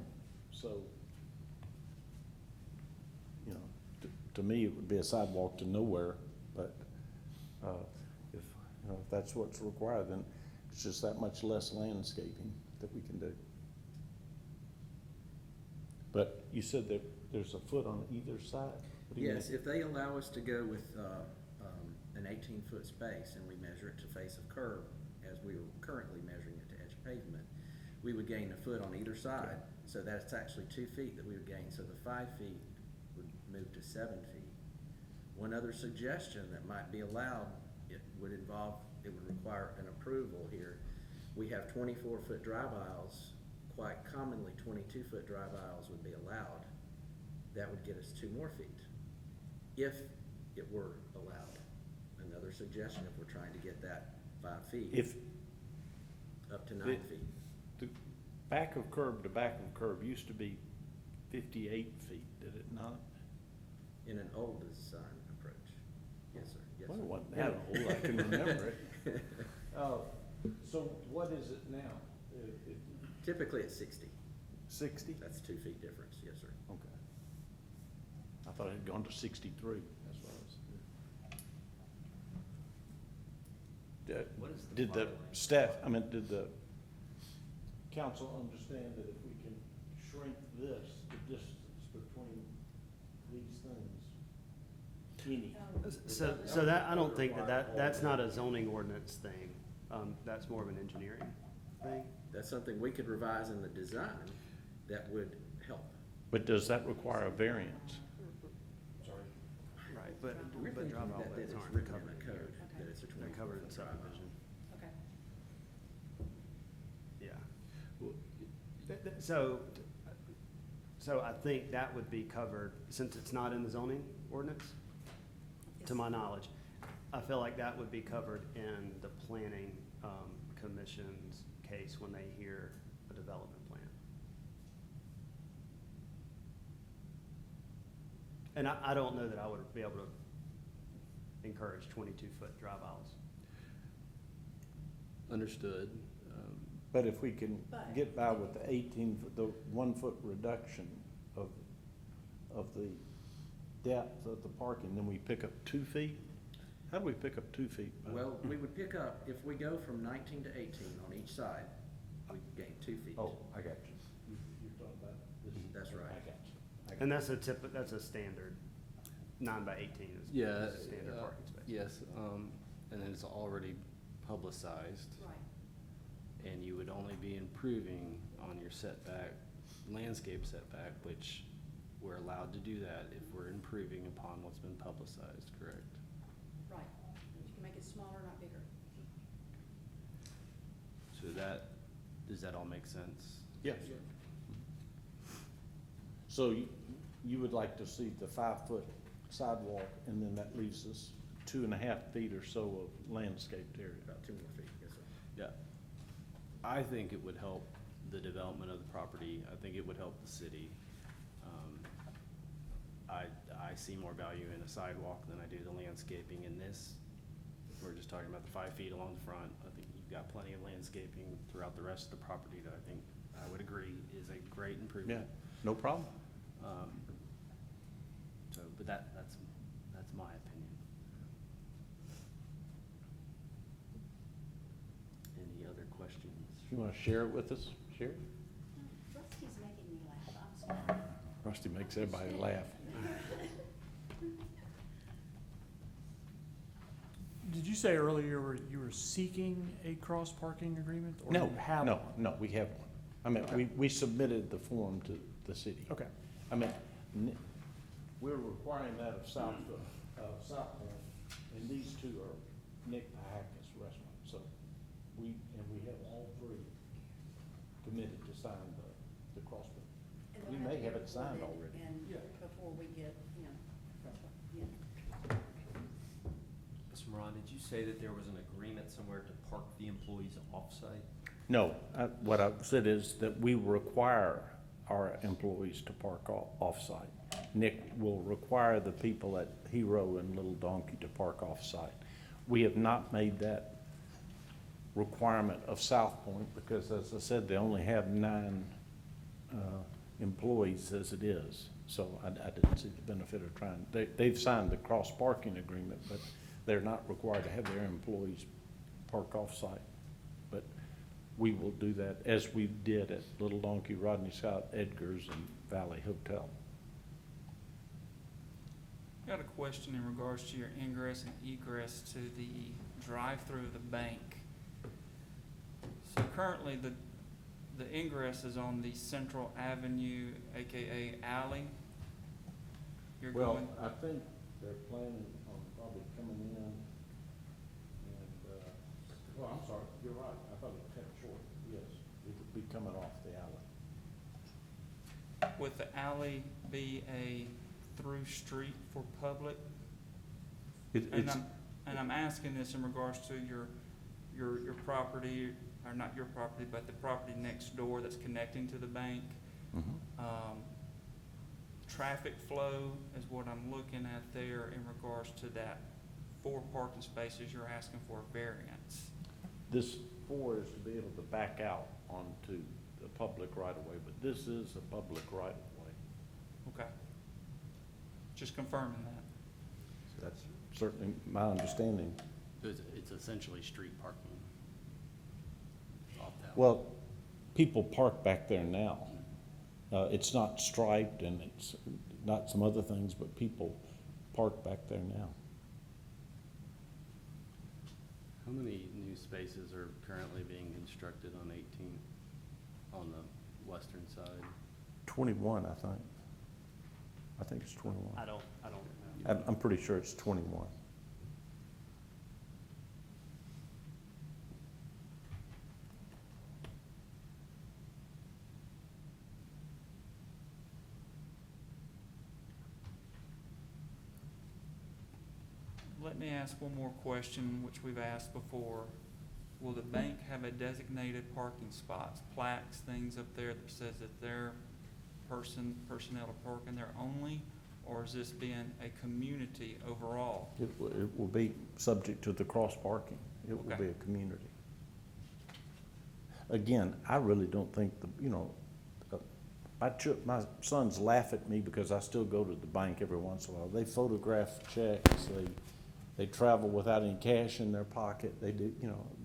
So, you know, to me, it would be a sidewalk to nowhere, but, if, you know, if that's what's required, then it's just that much less landscaping that we can do. But you said that there's a foot on either side? What do you Yes, mean? if they allow us to go with an 18-foot space and we measure it to face of curb, as we are currently measuring it to edge of pavement, we would gain a foot on either side. So that's actually 2 feet that we would gain, so the 5 feet would move to 7 feet. One other suggestion that might be allowed, it would require an approval here. We have 24-foot drive aisles quite commonly 22-foot drive aisles would be allowed, that would get us 2 more feet, if it were allowed. Another suggestion, if we're trying to get that 5 feet. If Up to 9 the- feet. the back of curb to back of curb used to be 58 feet, did it not? In an old design approach. Yes, sir. Yes, Well, sir. it wasn't that old, I can remember it. So what is it now? Typically it's 60. 60? That's 2 feet difference, yes, sir. Okay. I thought it had gone to 63, that's what I was. What is the Did the bottom line? staff, I mean, did the council understand that if we can shrink this, the distance between these things, any? So that, I don't think that's not a zoning ordinance thing. That's more of an engineering thing. That's something we could revise in the design that would help. But does that require a variance? Right, but Thinking drive that outlets it's aren't written in covered the here. code, that it's a They're covered in 24-foot drive aisle. subdivision. Okay. Yeah. So I think that would be covered, since it's not in the zoning ordinance, to my knowledge. I feel like that would be covered in the planning commission's case when they hear a development plan. And I don't know that I would be able to encourage 22-foot drive aisles. Understood. But if we can But- get by with the 18, the 1 foot reduction of the depth of the parking, then we pick up 2 feet? How do we pick up 2 feet? Well, we would pick up, if we go from 19 to 18 on each side, we gain 2 feet. Oh, I got you. You're talking about this? That's right. I got you. And that's that's a standard, 9 by 18 is Yeah. is a standard parking space. Yes, and then it's already publicized, Right. and you would only be improving on your setback, landscape setback, which we're allowed to do that if we're improving upon what's been publicized, correct? Right. You can make it smaller, not bigger. So does that all make sense? Yes. So you would like to see the 5 foot sidewalk, and then that leaves us 2.5 feet or so of landscaped area. About 2 more feet, yes, sir. Yeah. I think it would help the development of the property. I think it would help the city. I see more value in a sidewalk than I do the landscaping in this. If we're just talking about the 5 feet along the front, I think you've got plenty of landscaping throughout the rest of the property that I think, I would agree, is a great Yeah, improvement. no problem. But that's my opinion. Any other questions? You want to share it with us? Share it? Rusty's making me laugh, I'm sorry. Rusty makes everybody laugh. Did you say earlier you were seeking a cross-parking agreement? Or No, you have no, one? no, we have one. I mean, we submitted the form to the city. Okay. I mean, we're requiring that of South Point, and these two are Nick Pahakis Restaurant, so we have all 3 committed to sign the cross. And We they'll may to have get it signed recorded already. And Yeah. before we get, yeah. Mr. Moran, did you say that there was an agreement somewhere to park the employees off-site? No, what I said is that we require our employees to park off-site. Nick will require the people at Hero and Little Donkey to park off-site. We have not made that requirement of South Point because, as I said, they only have 9 employees as it is. So I didn't see the benefit of trying, they've signed the cross-parking agreement, but they're not required to have their employees park off-site. But we will do that as we did at Little Donkey, Rodney Scott, Edgar's, and Valley Hotel. Got a question in regards to your ingress and egress to the drive-through of the bank. So currently, the ingress is on the Central Avenue, AKA alley. You're Well, going, I think they're planning on probably coming in and, well, I'm sorry, you're right, I thought it was cut short, yes, it would be coming off the alley. with the alley be a through street for public? And I'm asking this in regards to your property, or not your property, but the property next door that's connecting to the bank. Traffic flow is what I'm looking at there in regards to that 4 parking spaces you're asking for a variance. This 4 is to be able to back out onto the public right-of-way, but this is a public right-of-way. Okay. Just confirming that. So that's certainly my understanding. It's essentially street parking. Off that. Well, people park back there now. It's not striped and it's not some other things, but people park back there now. How many new spaces are currently being constructed on 18, on the western side? 21, I think. I think it's 21. I don't know. I'm pretty sure it's 21. Let me ask one more question, which we've asked before. Will the bank have a designated parking spots, plaques, things up there that says that their personnel are parking there only? Or is this being a community overall? It will be subject to the cross parking. It will Okay. be a community. Again, I really don't think my sons laugh at me because I still go to the bank every once in a while. They photograph checks, they travel without any cash in their pocket. They do,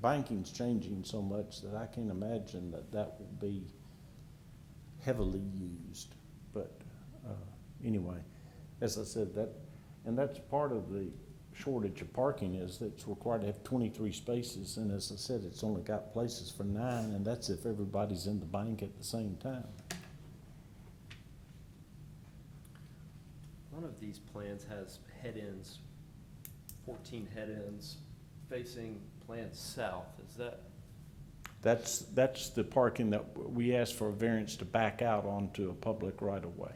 banking's changing so much that I can't imagine that will be heavily used. But anyway, as I said, that's part of the shortage of parking is that it's required to have 23 spaces. And as I said, it's only got places for 9, and that's if everybody's in the bank at the same time. One of these plans has head-ins, 14 head-ins facing Plan South. Is that? That's the parking that we asked for a variance to back out onto a public right-of-way.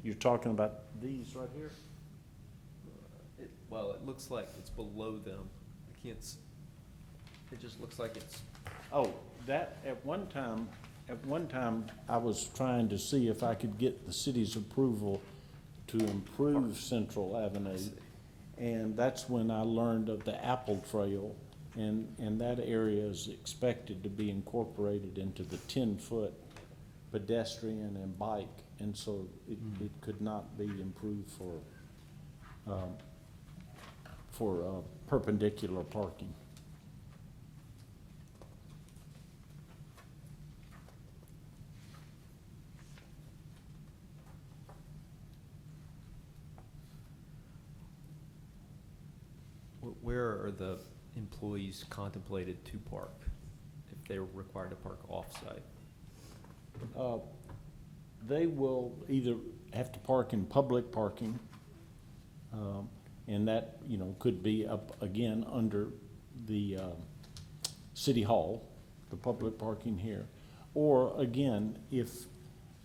You're talking about these right here? Well, it looks like it's below them. I can't, it just looks like it's. Oh, that, at one time, I was trying to see if I could get the city's approval to improve Central Avenue. And that's when I learned of the Apple Trail, and that area is expected to be incorporated into the 10-foot pedestrian and bike, and so it could not be improved for perpendicular parking. Where are the employees contemplated to park if they're required to park off-site? They will either have to park in public parking, and that, could be up again under the City Hall, the public parking here. Or again, if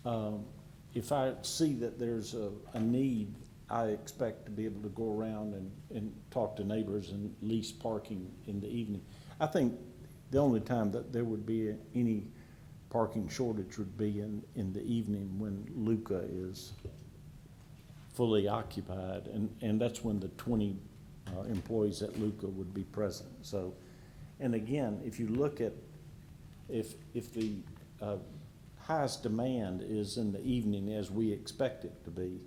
I see that there's a need, I expect to be able to go around and talk to neighbors and lease parking in the evening. I think the only time that there would be any parking shortage would be in the evening when Luca is fully occupied, and that's when the 20 employees at Luca would be present. So, and again, if you look at, if the highest demand is in the evening as we expect it to be,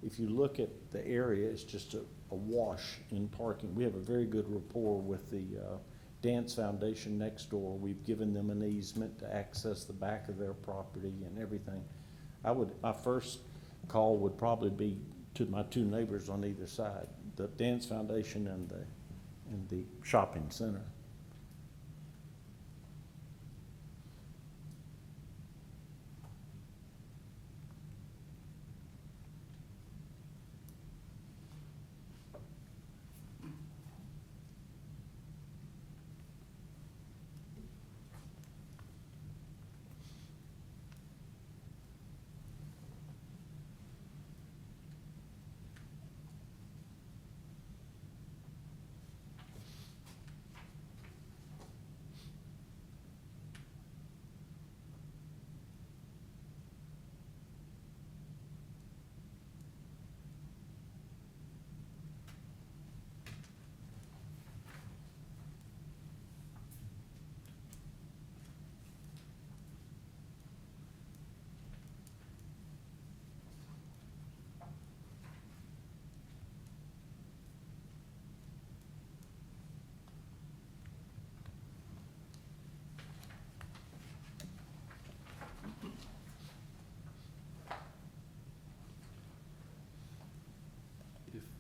if you look at the area, it's just a wash in parking. We have a very good rapport with the Dance Foundation next door. We've given them an easement to access the back of their property and everything. My first call would probably be to my 2 neighbors on either side, the Dance Foundation and the shopping center.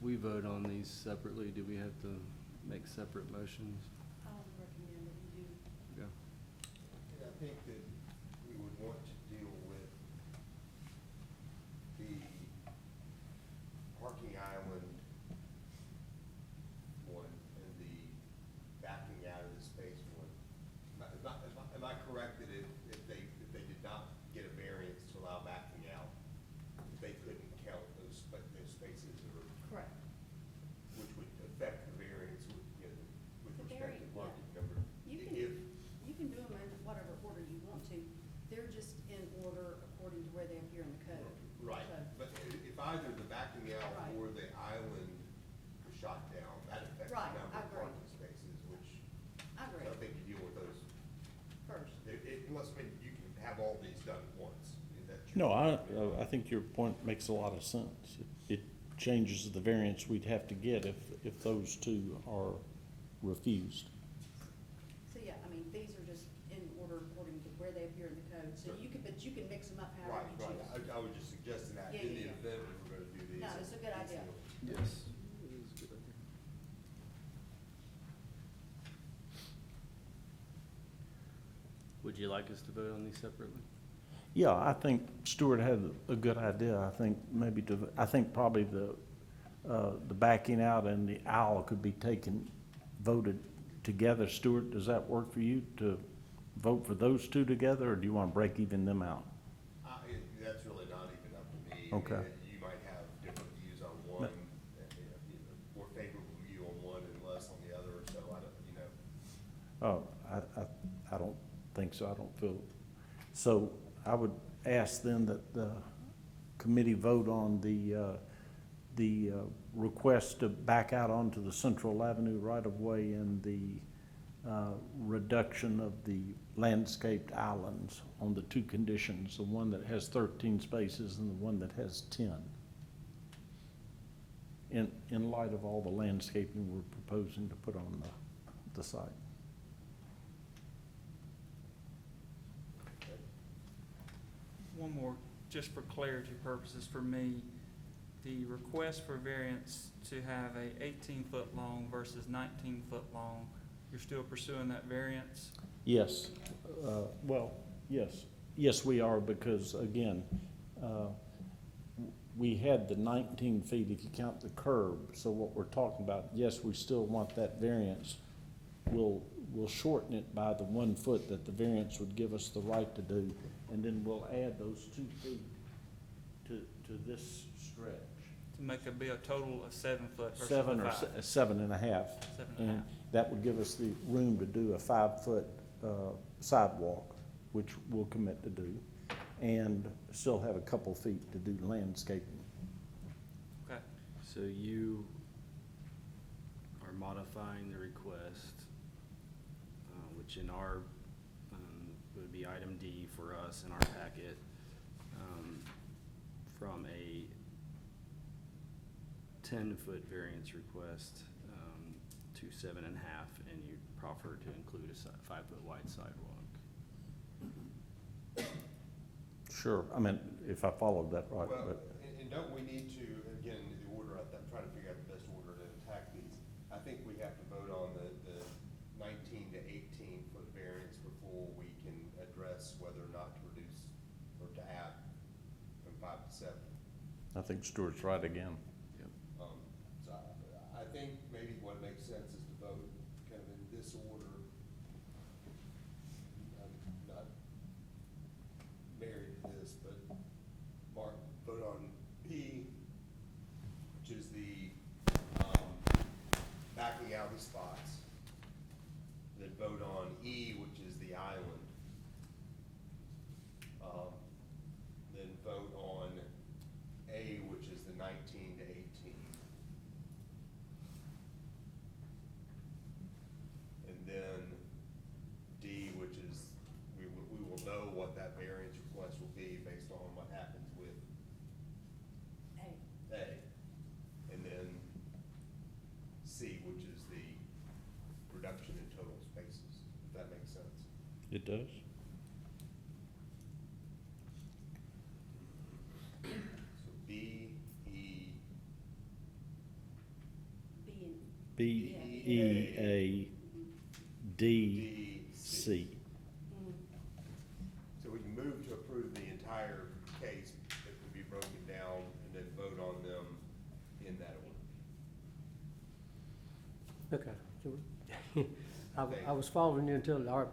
we vote on these separately, do we have to make separate motions? I would recommend that you do. Yeah. And I think that we would want to deal with the parking island one and the backing out of the space one. Am I correct that if they did not get a variance to allow backing out, they couldn't count those spaces, or, Correct. which would affect the variance with, with The respect to vari- parking number? You can, If, you can do them in whatever order you want to. They're just in order according to where they appear in the code. right, So, but if either the backing out Right. or the island was shot down, that affects Right, the number I of agree. parking spaces, which I I agree, don't think you deal with those. first. Unless, I mean, you can have all these done at once. Is that your- No, I think your point makes a lot of sense. It changes the variance we'd have to get if those two are refused. So, yeah, I mean, these are just in order according to where they appear in the code. So you can, but you can mix them up however Right, you right. choose. I was just suggesting that Yeah, in yeah, the yeah. event we were gonna do these. No, it's a good idea. Yes. It is a good idea. Would you like us to vote on these separately? Yeah, I think Stuart had a good idea. I think maybe I think probably the backing out and the owl could be voted together. Stuart, does that work for you to vote for those two together, or do you want to break even them out? That's really not even up to me. Okay. I mean, you might have different views on one, more favorable view on one and less on the other, so I don't, Oh, I don't think so. I don't feel, so I would ask then that the committee vote on the request to back out onto the Central Avenue right-of-way and the reduction of the landscaped islands on the two conditions, the one that has 13 spaces and the one that has 10. In light of all the landscaping we're proposing to put on the site. One more, just for clarity purposes for me, the request for variance to have a 18-foot long versus 19-foot long, you're still pursuing that variance? Yes, well, yes, we are, because again, we had the 19 feet if you count the curb, so what we're talking about, yes, we still want that variance. We'll shorten it by the 1 foot that the variance would give us the right to do, and then we'll add those 2 feet to this stretch. To make it be a total of 7 foot versus Seven the or 5? 7 and a half. 7 and a half. That would give us the room to do a 5-foot sidewalk, which we'll commit to do, and still have a couple feet to do landscaping. Okay. So you are modifying the request, which in our, would be item D for us in our packet, from a 10-foot variance request to 7.5, and you proffer to include a 5-foot wide sidewalk. Sure, I mean, if I followed that right, well, but, and don't we need to, again, the order, I'm trying to figure out the best order to attack these. I think we have to vote on the 19 to 18 foot variance before we can address whether or not to reduce or to add from 5 to 7. I think Stuart's right again. So I think maybe what makes sense is to vote kind of in this order. I'm not married to this, but Mark, vote on P, which is the backing out the spots. Then vote on E, which is the island. Then vote on A, which is the 19 to 18. And then D, which is, we will know what that variance request will be based on what happens with A. A. And then C, which is the reduction in total spaces, if that makes sense. It does? So B, E, B-E-A-D-C. So we can move to approve the entire case, it will be broken down, and then vote on them in that order. Okay. I was following you until, all right,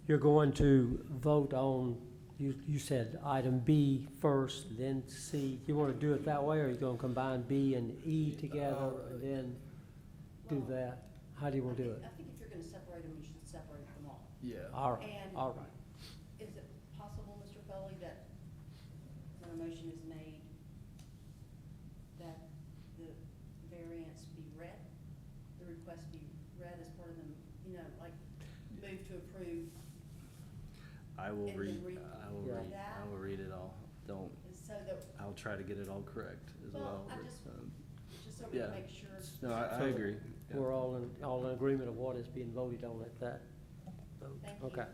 you're going to vote on, you said item B first, then C. You want to do it that way, or are you going to combine B and E together and then do that? How do you want to do it? I think if you're gonna separate them, you should separate them all. Yeah. All right, And- all right. Is it possible, Mr. Foley, that when a motion is made, that the variance be read, the request be read as part of the, like, move to approve, I will And read, then read- I will Yeah. read, I will read it all. Don't, and so that, I'll try to get it all correct as well. Well, I but, just so we yeah. can make sure. No, I agree. Yeah. We're all in agreement of what is being voted on at that vote? Thank you. Okay,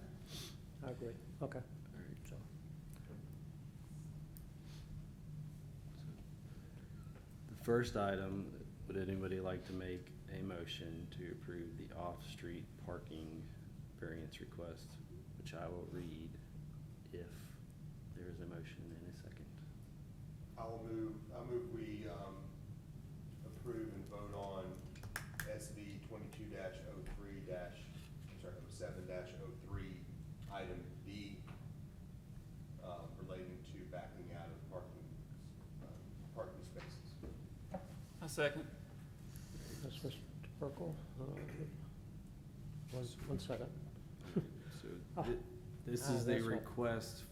I agree, okay. All right. So, The first item, would anybody like to make a motion to approve the off-street parking variance request, which I will read if there is a motion in a second. I move we, approve and vote on SV 07-03, item B, relating to backing out of parking spaces. I second. that's Mr. Perkel. One second. So Ah. this Ah, is the that's right. request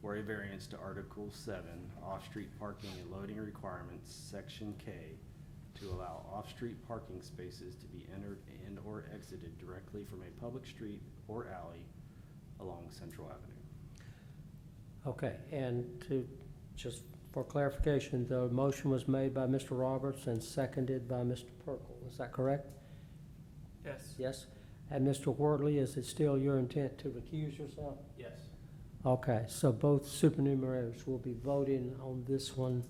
for a variance to Article 7, off-street parking and loading requirements, Section K, to allow off-street parking spaces to be entered and/or exited directly from a public street or alley along Central Avenue. Okay, and just for clarification, the motion was made by Mr. Roberts and seconded by Mr. Perkel. Is that correct? Yes. Yes? And Mr. Wortley, is it still your intent to recuse yourself? Yes. Okay, so both supernumerators will be voting on this one.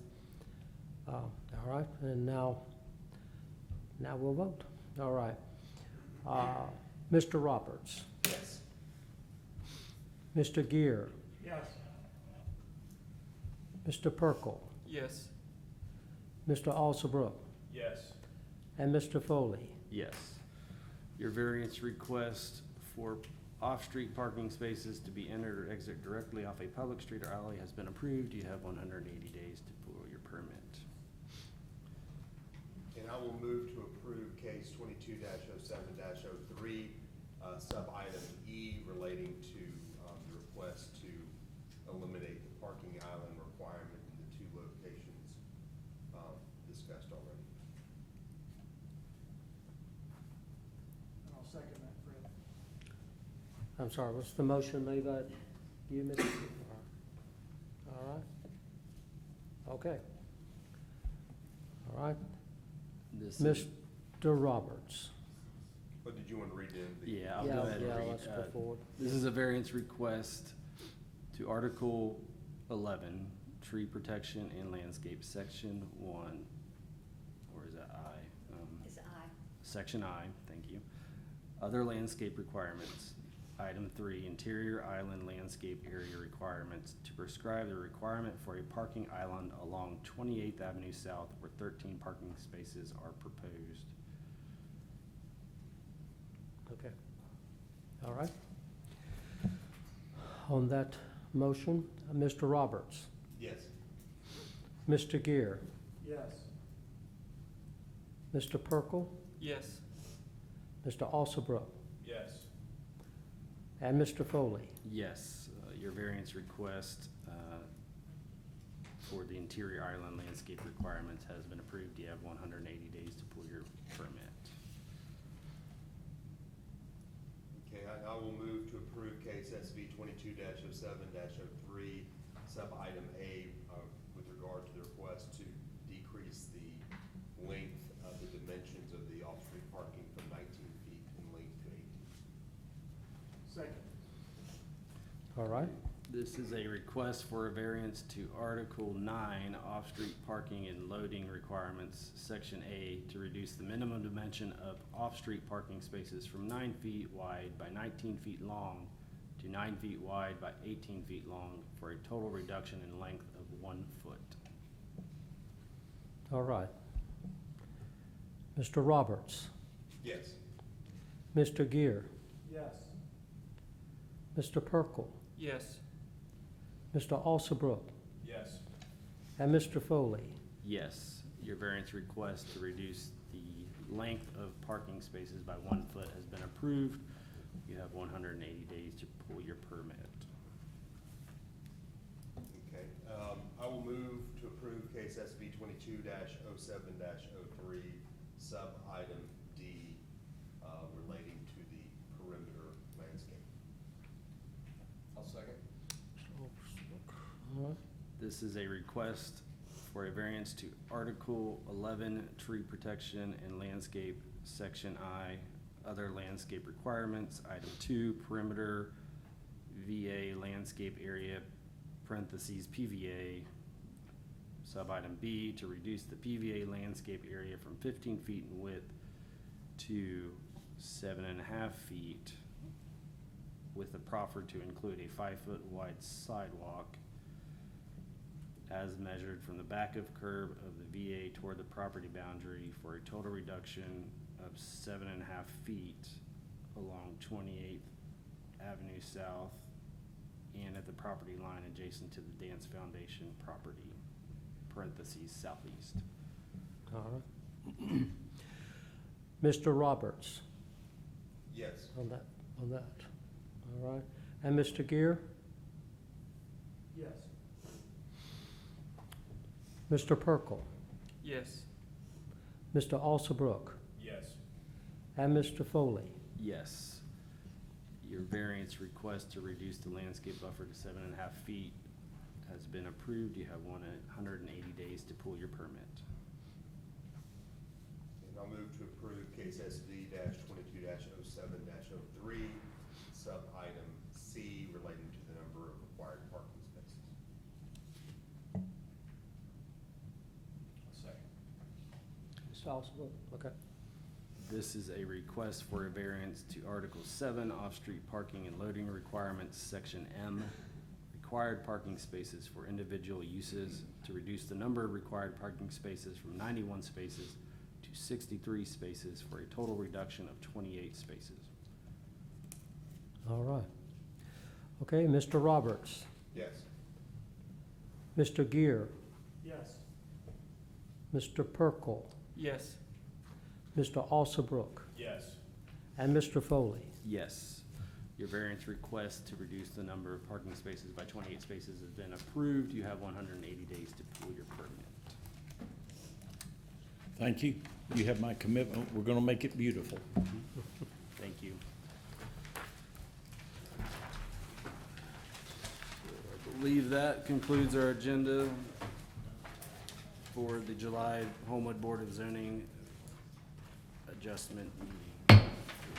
All right, and now we'll vote. All right. Mr. Roberts? Yes. Mr. Gear? Yes. Mr. Perkel? Yes. Mr. Alsabrook? Yes. And Mr. Foley? Yes. Your variance request for off-street parking spaces to be entered or exit directly off a public street or alley has been approved. You have 180 days to pull your permit. And I will move to approve case 22-07-03, sub-item E, relating to the request to eliminate the parking island requirement in the two locations discussed already. And I'll second that, Fred. I'm sorry, what's the motion made by you, Mr.? All right. Okay. All right. This is, Mr. Roberts? But did you want to read in the? yeah, I'll go ahead and Yeah, read. let's go forward. This is a variance request to Article 11, Tree Protection and Landscape, Section 1, or is that I? Is I. Section I, thank you. Other landscape requirements. Item 3, interior island landscape area requirements to prescribe the requirement for a parking island along 28th Avenue South where 13 parking spaces are proposed. Okay. All right. On that motion, Mr. Roberts? Yes. Mr. Gear? Yes. Mr. Perkel? Yes. Mr. Alsabrook? Yes. And Mr. Foley? Yes, your variance request for the interior island landscape requirements has been approved. You have 180 days to pull your permit. Okay, I will move to approve case SV 22-07-03, sub-item A, with regard to the request to decrease the length of the dimensions of the off-street parking from 19 feet in length to 18. Second. All right. This is a request for a variance to Article 9, off-street parking and loading requirements, Section A, to reduce the minimum dimension of off-street parking spaces from 9 feet wide by 19 feet long to 9 feet wide by 18 feet long for a total reduction in length of 1 foot. All right. Mr. Roberts? Yes. Mr. Gear? Yes. Mr. Perkel? Yes. Mr. Alsabrook? Yes. And Mr. Foley? Yes, your variance request to reduce the length of parking spaces by 1 foot has been approved. You have 180 days to pull your permit. Okay, I will move to approve case SB 22-07-03, sub-item D, relating to the perimeter landscape. I'll second. All right. This is a request for a variance to Article 11, tree protection and landscape, Section I, other landscape requirements, Item 2, perimeter VA landscape area, parentheses PVA, sub-item B, to reduce the PVA landscape area from 15 feet in width to 7.5 feet, with the proffer to include a 5-foot wide sidewalk as measured from the back of curb of the VA toward the property boundary for a total reduction of 7.5 feet along 28th Avenue South and at the property line adjacent to the Dance Foundation property, parentheses southeast. All right. Mr. Roberts? Yes. On that. All right. And Mr. Gear? Yes. Mr. Perkel? Yes. Mr. Alsabrook? Yes. And Mr. Foley? Yes. Your variance request to reduce the landscape buffer to 7.5 feet has been approved. You have 180 days to pull your permit. And I'll move to approve case SD 22-07-03, sub-item C, relating to the number of required parking spaces. Second. Mr. Alsabrook? Okay. This is a request for a variance to Article 7, off-street parking and loading requirements, Section M, required parking spaces for individual uses, to reduce the number of required parking spaces from 91 spaces to 63 spaces for a total reduction of 28 spaces. All right. Okay, Mr. Roberts? Yes. Mr. Gear? Yes. Mr. Perkel? Yes. Mr. Alsabrook? Yes. And Mr. Foley? Yes. Your variance request to reduce the number of parking spaces by 28 spaces has been approved. You have 180 days to pull your permit. Thank you. You have my commitment. We're gonna make it beautiful. Thank you. I believe that concludes our agenda for the July Homewood Board of Zoning adjustment meeting.